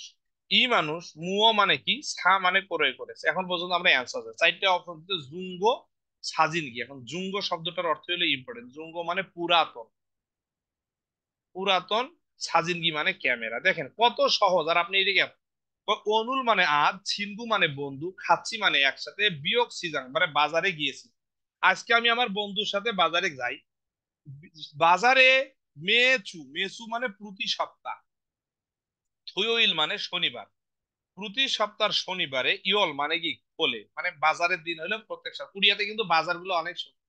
ই মানুষ, মুও মানে কি, সা মানে করে করেছে। এখন পর্যন্ত আমরা অ্যান্সার আছে 4টে অপশন দিতে, জুঙ্গ, সাজিন কি। এখন জুঙ্গ শব্দটার অর্থ হলো ইম্পর্টেন্ট, জুঙ্গ মানে পুরাতন, পুরাতন, সাজিনগি মানে ক্যামেরা। দেখেন কত সহজ। আর আপনি এদিকে অনুল মানে আজ, ছিন্দু মানে বন্ধু, খাচ্ছি মানে একসাথে, বিয়োগ সিজাং মানে বাজারে গিয়েছি। আজকে আমি আমার বন্ধুর সাথে বাজারে যাই। বাজারে মেচু, মেচু মানে প্রতি সপ্তাহ, থুইল মানে শনিবার, প্রতি সপ্তাহ শনিবারে, ইয়ল মানে কি খোলে, মানে বাজারের দিন হলো প্রত্যেক সপ্তাহ। কুড়িয়াতে কিন্তু বাজারগুলো অনেক সুন্দর,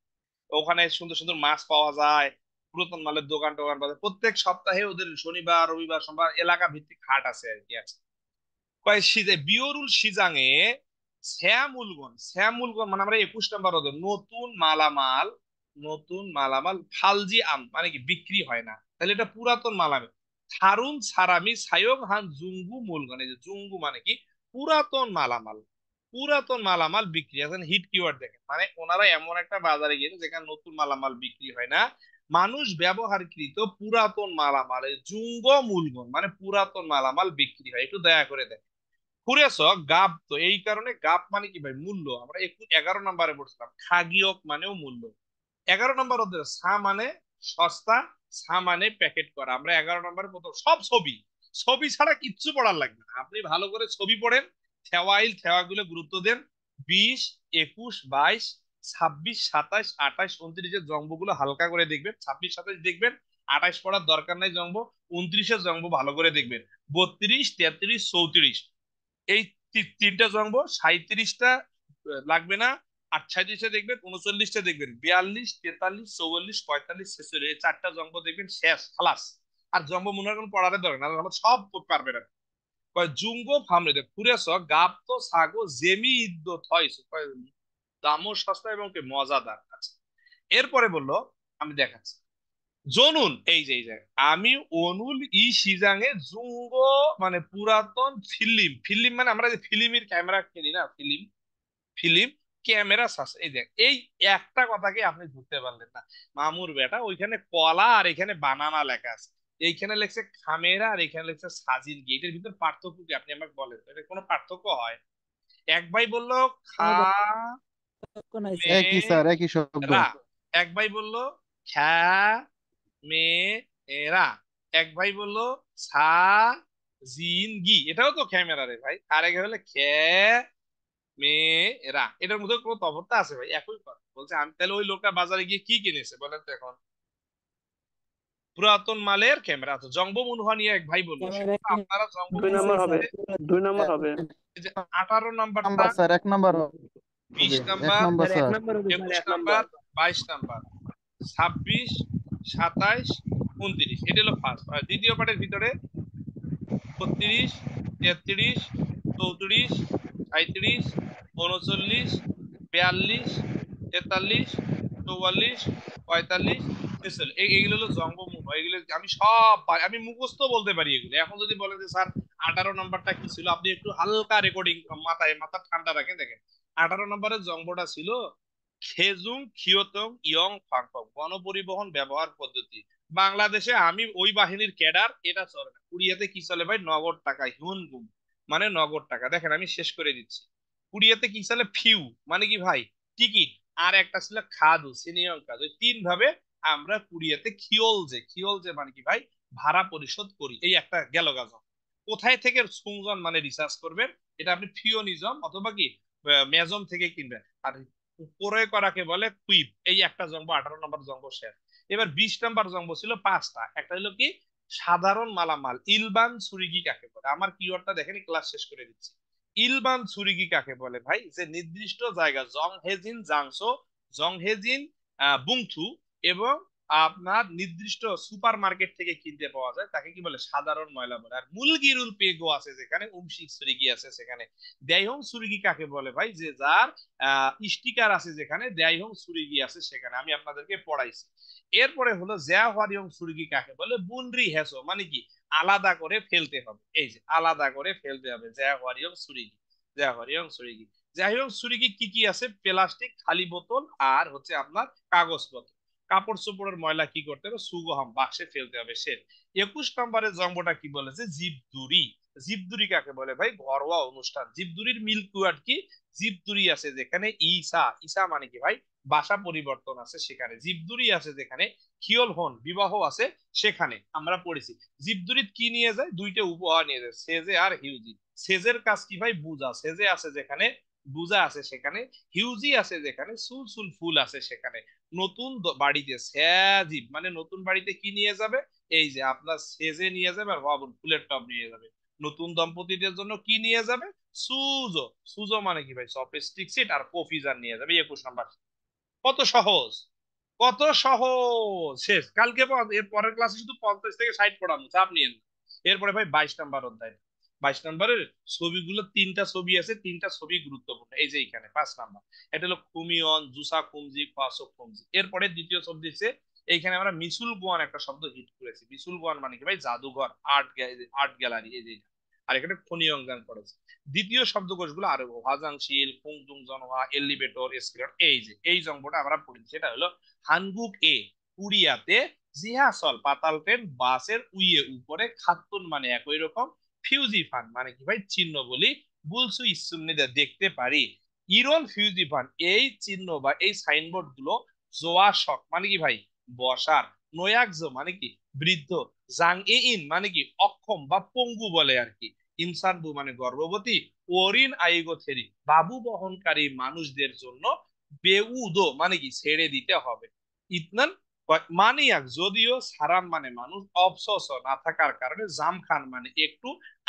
ওখানে সুন্দর সুন্দর মাছ পাওয়া যায়, পুরাতন মালের দোকান টোকান বাজার। প্রত্যেক সপ্তাহে ওদের শনিবার রবিবার সোমবার এলাকা ভিত্তিক হাট আছে আর কি আছে। কয় সিজে বিয়রুল সিজাঙে শ্যামুলগন, শ্যামুলগন মানে আমরা 21 নম্বর ওদের নতুন মালামাল, নতুন মালামাল, ফালজি আম মানে কি বিক্রি হয় না, তাহলে এটা পুরাতন মালামাল। থারুন সারামি সায়ক হান জুঙ্গু মূলগন, এই যে জুঙ্গু মানে কি পুরাতন মালামাল, পুরাতন মালামাল বিক্রি। এখন হিট কিওয়ার্ড দেখেন, মানে ওনারা এমন একটা বাজারে গিয়েছে যেখানে নতুন মালামাল বিক্রি হয় না, মানুষ ব্যবহারকৃত পুরাতন মালামালের জুঙ্গ মূলধন মানে পুরাতন মালামাল বিক্রি হয়। একটু দয়া করে দেখ কুরেছ গাব, তো এই কারণে গাব মানে কি ভাই মূল্য। আমরা 11 নম্বরে পড়ছিলাম খাগিয়ক মানেও মূল্য। 11 নম্বর অধ্যায় সা মানে সস্তা, সা মানে প্যাকেট করা। আমরা 11 নম্বরে প্রথম সব ছবি, ছবি ছাড়া কিচ্ছু পড়ার লাগবে না। আপনি ভালো করে ছবি পড়েন, ঠেওয়াইল ঠেওয়াগুলো গুরুত্ব দেন। 20, 21, 22, 26, 27, 28, 29 জঙ্গগুলো হালকা করে দেখবেন। 26, 27 দেখবেন, 28 পড়ার দরকার নাই জঙ্গ। 29 জঙ্গ ভালো করে দেখবেন। 32, 33, 34 এই তিনটা জঙ্গ। 37টা লাগবে না। 38টা দেখবেন, 39টা দেখবেন, 42, 43, 44, 45, 46 এই চারটা জঙ্গ দেখবেন, শেষ খালাস। আর জঙ্গ মনে হয় পড়াতে দরকার না, আমরা সব পারবে না। কয় জুঙ্গ ফামলে দেখ পুরেছ গাব তো সাগো জেমি ইদ্দ থয়স, কয় দামও সস্তা এবং কি মজাদার। আচ্ছা এরপরে বললো, আমি দেখাচ্ছি জনুন এই যে আমি অনুল ই সিজাঙে জুঙ্গ মানে পুরাতন ফিল্ম, ফিল্ম মানে আমরা যে ফিল্মের ক্যামেরা কিনি না, ফিল্ম ফিল্ম ক্যামেরা আছে। এই দেখ এই একটা কথাকে আপনি ধরতে পারলেন না মামুর বেটা। ওইখানে কলা আর এখানে বানানা লেখা আছে, এইখানে লেখছে খামেরা আর এখানে লেখছে সাজিন গি। এটার ভিতর পার্থক্য কি আপনি আমাকে বলেন, এটা কোনো পার্থক্য হয়? এক ভাই বললো খা একই স্যার, একই শব্দ। মেরা, এক ভাই বললো খ্যা মেরা, এক ভাই বললো সা জিন গি, এটাও তো ক্যামেরা রে ভাই। আর এক হলো খে মেয়েরা, এটার মধ্যে কোনো তফাৎ আছে ভাই? একই কথা বলছে। আমি তাহলে ওই লোকটা বাজারে গিয়ে কি কিনেছে বলেন তো এখন? পুরাতন মালের ক্যামেরা। তো জঙ্গ মুনহা নিয়ে এক ভাই বললো আপনারা জঙ্গ 2 নম্বর হবে, 2 নম্বর হবে। 18 নাম্বারটা, নাম্বার স্যার, 1 নাম্বার 20 এক নাম্বার, নাম্বার এক স্যার। নম্বর হবে স্যার, 21 এক নাম্বার, নম্বর। 22 নাম্বার, 26, 27, 29 এটা হলো ফার্স্ট। আর দ্বিতীয় পার্টের ভিতরে 32, 33, 34, 37, 39, 42, 43, 44, 45, 46 এইগুলো হলো জঙ্গমূল। এগুলো আমি সব আমি মুখস্থ বলতে পারি এগুলো। এখন যদি বলেন যে স্যার 18 নম্বরটা কি ছিল, আপনি একটু হালকা রেকর্ডিং মাথা ঠান্ডা রাখেন। দেখেন 18 নম্বরের জঙ্গটা ছিল খেজুং খিয়তং ইয়ং ফাংফং গণপরিবহন ব্যবহার পদ্ধতি। বাংলাদেশে আমি ওই বাহিনীর ক্যাডার, এটা চলে না। কুড়িয়াতে কি চলে ভাই? নগদ টাকা, হিউন গুম মানে নগদ টাকা। দেখেন আমি শেষ করে দিচ্ছি। কুড়িয়াতে কি চলে? ফিউ মানে কি ভাই? টিকিট। আর একটা ছিল খাদু সিনিয়র কাজ। ওই 3 ভাবে আমরা কুড়িয়াতে খিওল যে মানে কি ভাই? ভাড়া পরিশোধ করি। এই একটা গেল গাজম। কোথায় থেকে সুংজন মানে রিসার্চ করবেন, এটা আপনি ফিওনিজম অথবা কি মেজম থেকে কিনবেন। আর উপরে করাকে বলে কুইপ। এই একটা জঙ্গ 18 নম্বর জঙ্গ শেষ। এবার 20 নম্বর জঙ্গ ছিল 5টা। একটা হলো কি সাধারণ মালামাল, ইলবান সুরিগি কাকে বলে। আমার কিওয়ার্ডটা দেখেন, ক্লাস শেষ করে দিচ্ছি। ইলবান সুরিগি কাকে বলে ভাই? যে নির্দিষ্ট জায়গা জং হেজিন জাংসো, জং হেজিন বুংথু এবং আপনার নির্দিষ্ট সুপার মার্কেট থেকে কিনতে পাওয়া যায়, তাকে কি বলে? সাধারণ ময়লা বলে। আর মুলগিরুল পেগো আছে যেখানে, উমশিক সুরিগি আছে সেখানে। দেয়হং সুরিগি কাকে বলে ভাই? যে যার স্টিকার আছে যেখানে, দেয়হং সুরিগি আছে সেখানে। আমি আপনাদেরকে পড়াইছি। এরপরে হলো জ্যা হওয়ারিয়ং সুরিগি কাকে বলে? বুনরি হেসো মানে কি আলাদা করে ফেলতে হবে। এই যে আলাদা করে ফেলতে হবে, জ্যা হওয়ারিয়ং সুরিগি, জ্যা হওয়ারিয়ং সুরিগি। জ্যা হওয়ারিয়ং সুরিগি কি কি আছে? প্লাস্টিক খালি বোতল আর হচ্ছে আপনার কাগজ বোতল। কাপড় চোপড়ের ময়লা কি করতে হবে? সুগহম বাক্সে ফেলতে হবে। সে 21 নম্বরের জঙ্গটা কি বলেছে? জীবদুরি। জীবদুরি কাকে বলে ভাই? ঘরোয়া অনুষ্ঠান। জীবদুরির মিল্ক ওয়ার্ড কি? জীবদুরি আছে যেখানে, ঈসা ঈসা মানে কি ভাই? ভাষা পরিবর্তন আছে সেখানে। জীবদুরি আছে যেখানে, খিয়ল হন বিবাহ আছে সেখানে। আমরা পড়েছি জীবদুরিত কি নিয়ে যায়? 2টা উপহার নিয়ে যায়, সেজে আর হিউজি। সেজের কাজ কি ভাই? বুজা। সেজে আছে যেখানে, বুজা আছে সেখানে। হিউজি আছে যেখানে, সুলসুল ফুল আছে সেখানে। নতুন বাড়িতে স্যাজিব মানে নতুন বাড়িতে কি নিয়ে যাবে? এই যে আপনার সেজে নিয়ে যাবে আর ভাবুন ফুলের টব নিয়ে যাবে। নতুন দম্পতিদের জন্য কি নিয়ে যাবে? সুজো। সুজো মানে কি ভাই? চপস্টিক সেট আর কফি জার নিয়ে যাবে। 21 নাম্বার। কত সহজ, কত সহজ। শেষ। কালকে এর পরের ক্লাসে শুধু 50 থেকে 60 পড়াবো, চাপ নিয়েন না। এরপরে ভাই 22 নাম্বার অধ্যায়। 22 নাম্বারের ছবিগুলো 3টা ছবি আছে, 3টা ছবি গুরুত্বপূর্ণ। এই যে এখানে 5 নাম্বার, এটা হলো খুমিয়ন জুসা খুমজি ফাসো খুমজি। এরপরে দ্বিতীয় ছবি দিচ্ছে, এইখানে আমরা মিসুল গোয়ান একটা শব্দ হিট করেছি। মিসুল গোয়ান মানে কি ভাই? জাদুঘর, আর্ট গ্যালারি। এই যে আর এখানে খনিয়ংগান পড়েছে। দ্বিতীয় শব্দকোষগুলো আরো হাজাংশীল ফুংজুং জনহা এলিভেটর এসকেলেটর। এই যে এই জঙ্গটা আমরা পড়ি, সেটা হলো হানগুক এ কুড়িয়াতে জিহাসল পাতাল ট্রেন বাসের উইয়ে উপরে খাতুন মানে একই রকম ফিউজি ফান মানে কি ভাই চিহ্ন বলি বুলসু ইসুমনিদা দেখতে পারি ইরন ফিউজি ফান এই চিহ্ন বা এই সাইনবোর্ড গুলো জোয়া শক মানে কি ভাই বসার নোয়াকজো মানে কি বৃদ্ধ জাং এ ইন মানে কি অক্ষম বা পঙ্গু বলে আর কি ইনসানবু মানে গর্ভবতী ওরিন আইগোথেরি বাবু বহনকারী মানুষদের জন্য বেউদো মানে কি ছেড়ে দিতে হবে ইতনান মানিয়াক যদিও সারাম মানে মানুষ অবসস না থাকার কারণে জাম খান মানে একটু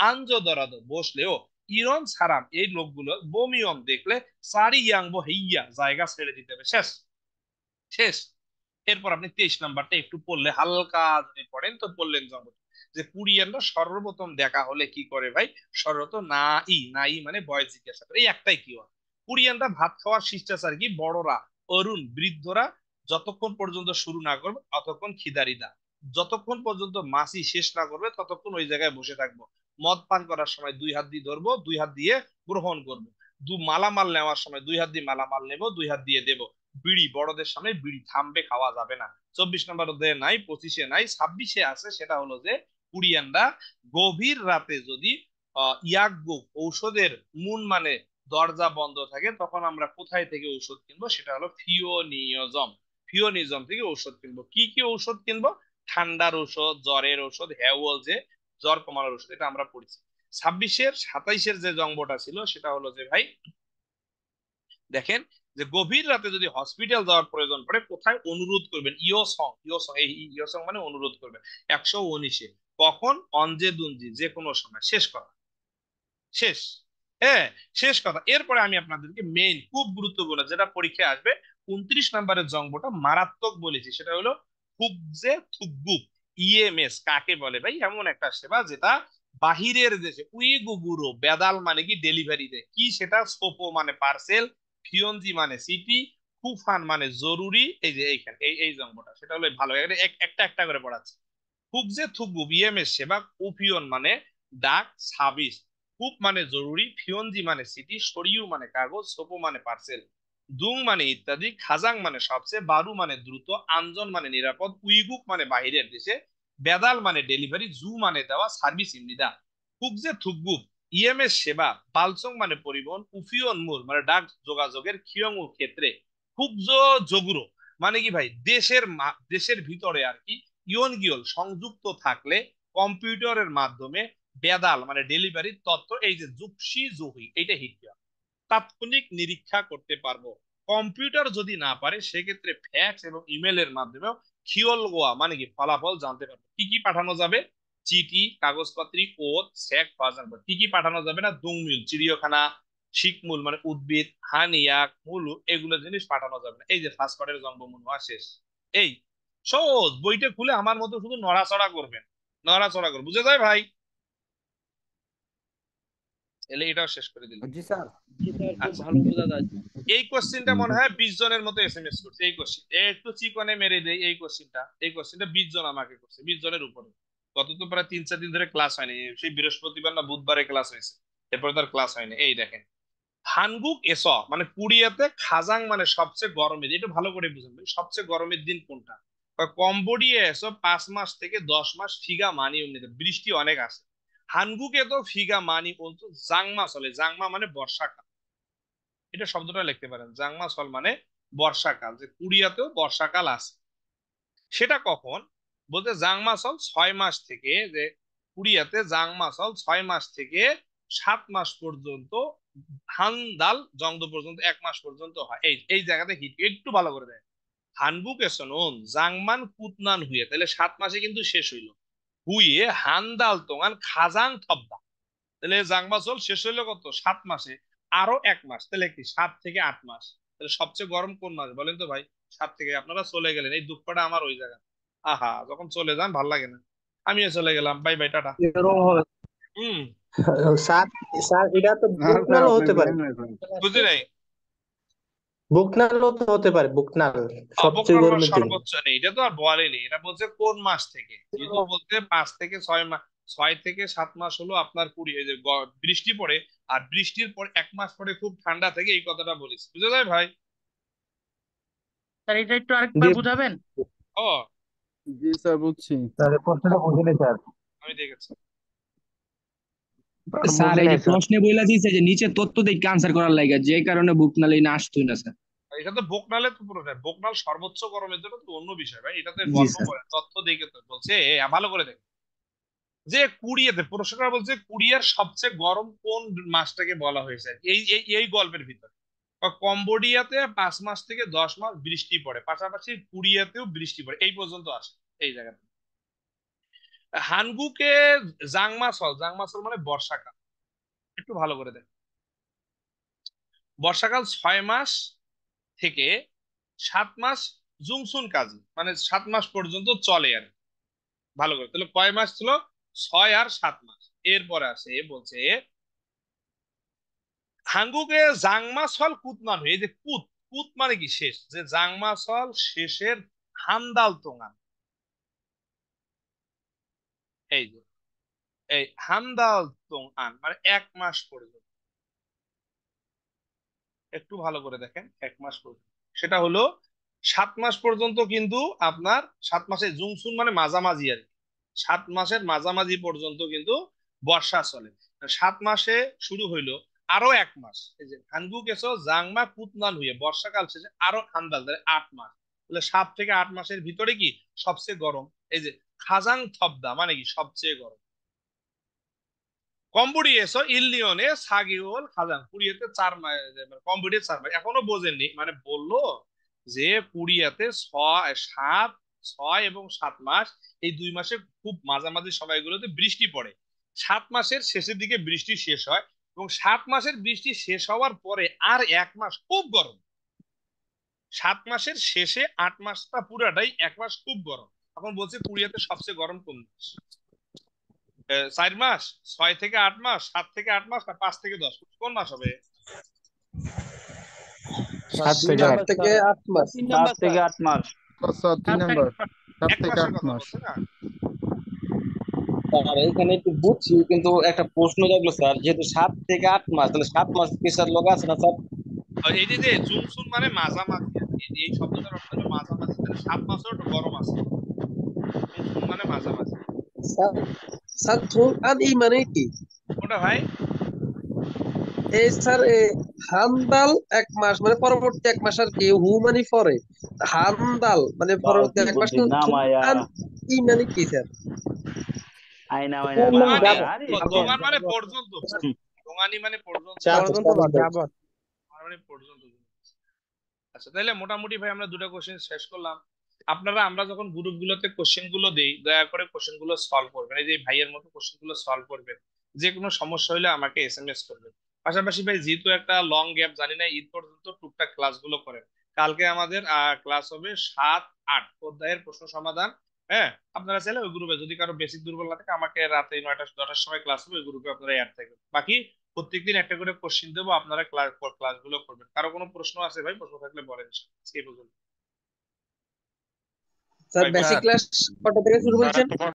আঞ্জদরাদ বসলেও ইরন সারাম এই লোকগুলো বমিয়ম দেখলে সারি ইয়াংবো হইয়া জায়গা ছেড়ে দিতে হবে শেষ শেষ এরপর আপনি 23 নাম্বারটা একটু পড়লে হালকা যদি পড়েন তো পড়লেন জগৎ যে কুরিয়ানরা সর্বপ্রথম দেখা হলে কি করে ভাই সর্বত নাই মানে বয়স জিজ্ঞাসা করে এই একটাই কি হয় কুরিয়ানরা ভাত খাওয়ার শিষ্টাচার কি বড়রা অরুণ বৃদ্ধরা যতক্ষণ পর্যন্ত শুরু না করবে ততক্ষণ খিদারিদা যতক্ষণ পর্যন্ত মাসি শেষ না করবে ততক্ষণ ওই জায়গায় বসে থাকবো মদ পান করার সময় দুই হাত দিয়ে ধরবো দুই হাত দিয়ে গ্রহণ করবো মালামাল নেওয়ার সময় দুই হাত দিয়ে মালামাল নেবো দুই হাত দিয়ে দেবো বিড়ি বড়দের সামনে বিড়ি থামবে খাওয়া যাবে না 24 নম্বর অধ্যায়ে নাই 25-এ নাই 26-এ আছে সেটা হলো যে কুরিয়ানরা গভীর রাতে যদি ইয়াগবু ঔষধের মুন মানে দরজা বন্ধ থাকে তখন আমরা কোথায় থেকে ঔষধ কিনবো সেটা হলো ফিওনিজম থেকে ঔষধ কিনবো কি কি ঔষধ কিনবো ঠান্ডার ঔষধ জ্বরের ঔষধ হ্যাওয়াল যে জ্বর কমানোর ঔষধ এটা আমরা পড়েছি 26-এর 27-এর যে জংবটা ছিল সেটা হলো যে ভাই দেখেন যে গভীর রাতে যদি হসপিটাল যাওয়ার প্রয়োজন পড়ে কোথায় অনুরোধ করবেন ইয়সং মানে অনুরোধ করবেন 119-এ কখন অঞ্জে দুঞ্জি যে কোনো সময় শেষ কথা শেষ হ্যাঁ শেষ কথা এরপরে আমি আপনাদেরকে মেইন খুব গুরুত্বপূর্ণ যেটা পরীক্ষায় আসবে 29 নম্বরের জংবটা মারাত্মক বলেছি সেটা হলো ফুগজে থুগুপ ইএমএস কাকে বলে ভাই এমন একটা সেবা যেটা বাহিরের দেশে উইগুগুরো বেদাল মানে কি ডেলিভারি দেয় কি সেটা সোপো মানে পার্সেল ফিয়নজি মানে সিটি কুফান মানে জরুরি এই যে এইখানে এই জংবটা সেটা হলো ভালো একটা একটা করে পড়াচ্ছে ফুগজে থুগু বিএমএস সেবা উপিয়ন মানে ডাক সার্ভিস কুপ মানে জরুরি ফিয়নজি মানে সিটি সরিউ মানে কাগজ সোপো মানে পার্সেল দুং মানে ইত্যাদি খাজাং মানে সবচেয়ে বারু মানে দ্রুত আঞ্জন মানে নিরাপদ উইগুক মানে বাহিরের দেশে বেদাল মানে ডেলিভারি জু মানে দেওয়া সার্ভিস ইমনিদা ফুগজে থুগুপ ইএমএস সেবা বালসং মানে পরিবহন উফিয়ন মুর মানে ডাক যোগাযোগের খিয়ংউ ক্ষেত্রে ফুগজো জগুরো মানে কি ভাই দেশের ভিতরে আর কি ইয়ন গিয়ল সংযুক্ত থাকলে কম্পিউটারের মাধ্যমে বেদাল মানে ডেলিভারি তথ্য এই যে জুকসি জুহি এটা হিট তাৎক্ষণিক নিরীক্ষা করতে পারবো কম্পিউটার যদি না পারে সেক্ষেত্রে ফ্যাক্স এবং ইমেলের মাধ্যমেও খিওল গোয়া মানে কি ফলাফল জানতে পারবো কি কি পাঠানো যাবে চিঠি কাগজপত্রী ওত স্যাক কি কি পাঠানো যাবে না দুংমিল চিড়িয়াখানা শিকমূল মানে উদ্ভিদ হানিয়াক মুলু এগুলো জিনিস পাঠানো যাবে না এই যে ফার্স্ট পার্টের জন্মমূল হওয়া শেষ এই সহজ বইটা খুলে আমার মতো শুধু নড়াচড়া করবেন নড়াচড়া করবেন বুঝে যায় ভাই এলে এটাও শেষ করে দিলাম জি স্যার আচ্ছা ভালো বোঝা যায় এই কোশ্চেনটা মনে হয় 20 জনের মতো এসএমএস করছে এই কোশ্চেন একটু চিকনে মেরে দেই এই কোশ্চেনটা 20 জন আমাকে করছে 20 জনের উপরে গত তো প্রায় 3-4 দিন ধরে ক্লাস হয়নি সেই বৃহস্পতিবার না বুধবারে ক্লাস হয়েছে এরপর তার ক্লাস হয়নি এই দেখেন হানগুক এস মানে কোরিয়াতে খাজাং মানে সবচেয়ে গরমের এটা ভালো করে বুঝুন সবচেয়ে গরমের দিন কোনটা কম্বোডিয়া এসো 5 মাস থেকে 10 মাস ফিগা মানি বৃষ্টি অনেক আছে হানগুকে তো ফিগা মানি বলতো জাংমা চলে জাংমা মানে বর্ষাকাল এটা শব্দটা লিখতে পারেন জাংমা চল মানে বর্ষাকাল যে কোরিয়াতেও বর্ষাকাল আছে সেটা কখন বলতে জাংমা চল 6 মাস থেকে যে কোরিয়াতে জাংমা চল 6 মাস থেকে 7 মাস পর্যন্ত হানদাল জংদ পর্যন্ত 1 মাস পর্যন্ত হয় এই জায়গাতে হিট একটু ভালো করে দেয় হানবুক এসন জাংমান কুতনান হুয়ে তাহলে 7 মাসে কিন্তু শেষ হইলো হুইয়ে হানদাল তোঙান খাজাং থব্দা তাহলে জাংমাসল শেষ হইলো কত 7 মাসে আরো 1 মাস তাহলে কি 7 থেকে 8 মাস তাহলে সবচেয়ে গরম কোন মাস বলেন তো ভাই 7 থেকে আপনারা চলে গেলেন এই দুঃখটা আমার ওই জায়গা আহা যখন চলে যান ভাল লাগে না আমিও চলে গেলাম bye bye tata sir sir এটা তো বুকনালও হতে পারে বুঝলি নাই বুকনালও তো হতে পারে বুকনাল সবচেয়ে গরমের দিন সর্বোচ্চ নেই এটা তো আর বলেনি এটা বলছে কোন মাস থেকে যেহেতু বলতে 5 থেকে 6 মাস 6 থেকে 7 মাস হলো আপনার বৃষ্টি পড়ে আর বৃষ্টির পর 1 মাস পরে খুব ঠান্ডা থেকে এই কথাটা বলেছি বুঝে যায় ভাই স্যার এটা একটু আরেকবার বুঝাবেন ও জি স্যার বুঝছি। স্যার এই প্রশ্নটা বুঝিনি স্যার। আমি দেখেছি। স্যার বুঝি এই নাই যে স্যার। প্রশ্নে বইলা দিয়েছে যে নিচে তথ্য দেখে আনসার করার লাগে, যে কারণে বুক নালে না আসতোই না স্যার। এটা তো বোকনালে তো পুরো বোকনাল সর্বোচ্চ গরমের জন্য তো অন্য বিষয় ভাই, এটা তো জি গল্প স্যার। করে তথ্য দেখে তো বলছে ভালো করে দেখ যে কোরিয়াতে প্রশ্নটা বলছে কোরিয়ার সবচেয়ে গরম কোন মাসটাকে বলা হয়েছে এই এই এই গল্পের ভিতরে। কম্বোডিয়াতে 5 মাস থেকে 10 মাস বৃষ্টি পড়ে, পাশাপাশি কোরিয়াতেও বৃষ্টি পড়ে, এই পর্যন্ত আসে এই জায়গাতে। হানগুকে জাংমাসল, জাংমাসল মানে বর্ষাকাল, একটু ভালো করে দেখ। বর্ষাকাল 6 মাস থেকে 7 মাস জুংসুন কাজি, মানে 7 মাস পর্যন্ত চলে আর কি। ভালো করে তাহলে কয় মাস ছিল? 6 আর 7 মাস। এরপরে আছে বলছে হাঙ্গুকে জাংমাসল কুতমান, এই যে কুত, কুত মানে কি শেষ, যে জাংমাসল শেষের হামদাল তোঙান, এই যে এই হামদাল তোঙান মানে 1 মাস পর্যন্ত। একটু ভালো করে দেখেন 1 মাস পর্যন্ত, সেটা হলো 7 মাস পর্যন্ত কিন্তু আপনার 7 মাসে জুংসুন মানে মাঝামাঝি আর কি, 7 মাসের মাঝামাঝি পর্যন্ত কিন্তু বর্ষা চলে। 7 মাসে শুরু হইলো আরো 1 মাস, এই যে হানগু কেসো জাংমা কুতনান হয়ে বর্ষাকাল শেষে আরো হান্দাল, তাহলে 8 মাস। তাহলে 7 থেকে 8 মাসের ভিতরে কি সবচেয়ে গরম? এই যে খাজাং থবদা মানে কি সবচেয়ে গরম। কম্বোডিয়াসও ইলিয়নে সাগিওল খাজান, কুড়িয়াতে 4 মাস, কম্বোডিয়া 4 মাস। এখনো বোঝেননি, মানে বললো যে কুড়িয়াতে 6, 7, 6 এবং 7 মাস, এই 2 মাসে খুব মাঝামাঝি সময়গুলোতে বৃষ্টি পড়ে। 7 মাসের শেষের দিকে বৃষ্টি শেষ হয়, এবং 7 মাসের বৃষ্টি শেষ হওয়ার পরে আর 1 মাস খুব গরম। 7 মাসের শেষে 8 মাসটা পুরাটাই 1 মাস খুব গরম। এখন বলছে কুড়িয়াতে সবচেয়ে গরম কোন মাস? 4 মাস, 6 থেকে 8 মাস, 7 থেকে 8 মাস, না 5 থেকে 10, কোন মাস হবে? 7 থেকে 8 থেকে 8 মাস। 7 থেকে 8 মাস। স্যার 3 নাম্বার 7 এক থেকে মাসের 8 কথা মাস। বলছে না? স্যার এখানে একটু বুঝছি, কিন্তু একটা প্রশ্ন জাগলো স্যার, যেহেতু 7 থেকে 8 মাস, তাহলে 7 মাস কি স্যার লোক আছে না স্যার? আর এই যে জুনসুন মানে মাঝামাঝি আর কি, এই শব্দটার অর্থ হলো মাঝামাঝি, তাহলে 7 মাসও একটু গরম আছে। জুনসুন মানে মাঝামাঝি। স্যার স্যার থোংআন এই মানে কি? ওটা ভাই এই স্যার হামদাল 1 মাস মানে পরবর্তী 1 মাস আর কি, হু মানে পরে, হামদাল মানে পরবর্তী 1 মাস, কিন্তু না মায়া থোংআন ই মানে কি স্যার? আইনা মাইনা দোঙানি, আরে দোঙান মানে পর্যন্ত, দোঙানি মানে পর্যন্ত, মানে পর্যন্ত। আচ্ছা তাহলে মোটামুটি ভাই আমরা 2টা কোশ্চেন শেষ করলাম। আপনারা আমরা যখন গ্রুপ গুলোতে কোশ্চেন গুলো দেই, দয়া করে কোশ্চেন গুলো সলভ করবেন, এই যে ভাইয়ের মতো কোশ্চেন গুলো সলভ করবেন। যে কোনো সমস্যা হলে আমাকে এসএমএস করবেন। পাশাপাশি ভাই যেহেতু একটা লং গ্যাপ, জানি না ঈদ পর্যন্ত টুকটাক ক্লাসগুলো করেন। কালকে আমাদের ক্লাস হবে 7-8 অধ্যায়ের প্রশ্ন সমাধান। হ্যাঁ, আপনারা চাইলে ওই গ্রুপে, যদি কারো বেসিক দুর্বল না থাকে, আমাকে রাতে 9টা-10টার সময় ক্লাস হবে, ওই গ্রুপে আপনারা অ্যাড থাকবেন। বাকি প্রত্যেকদিন একটা করে কোশ্চেন দেবো, আপনারা ক্লাসগুলো করবেন। কারো কোনো প্রশ্ন আছে ভাই? প্রশ্ন থাকলে বলেন। আজকে এই পর্যন্ত। স্যার বেসিক ক্লাস কটা থেকে শুরু বলছেন?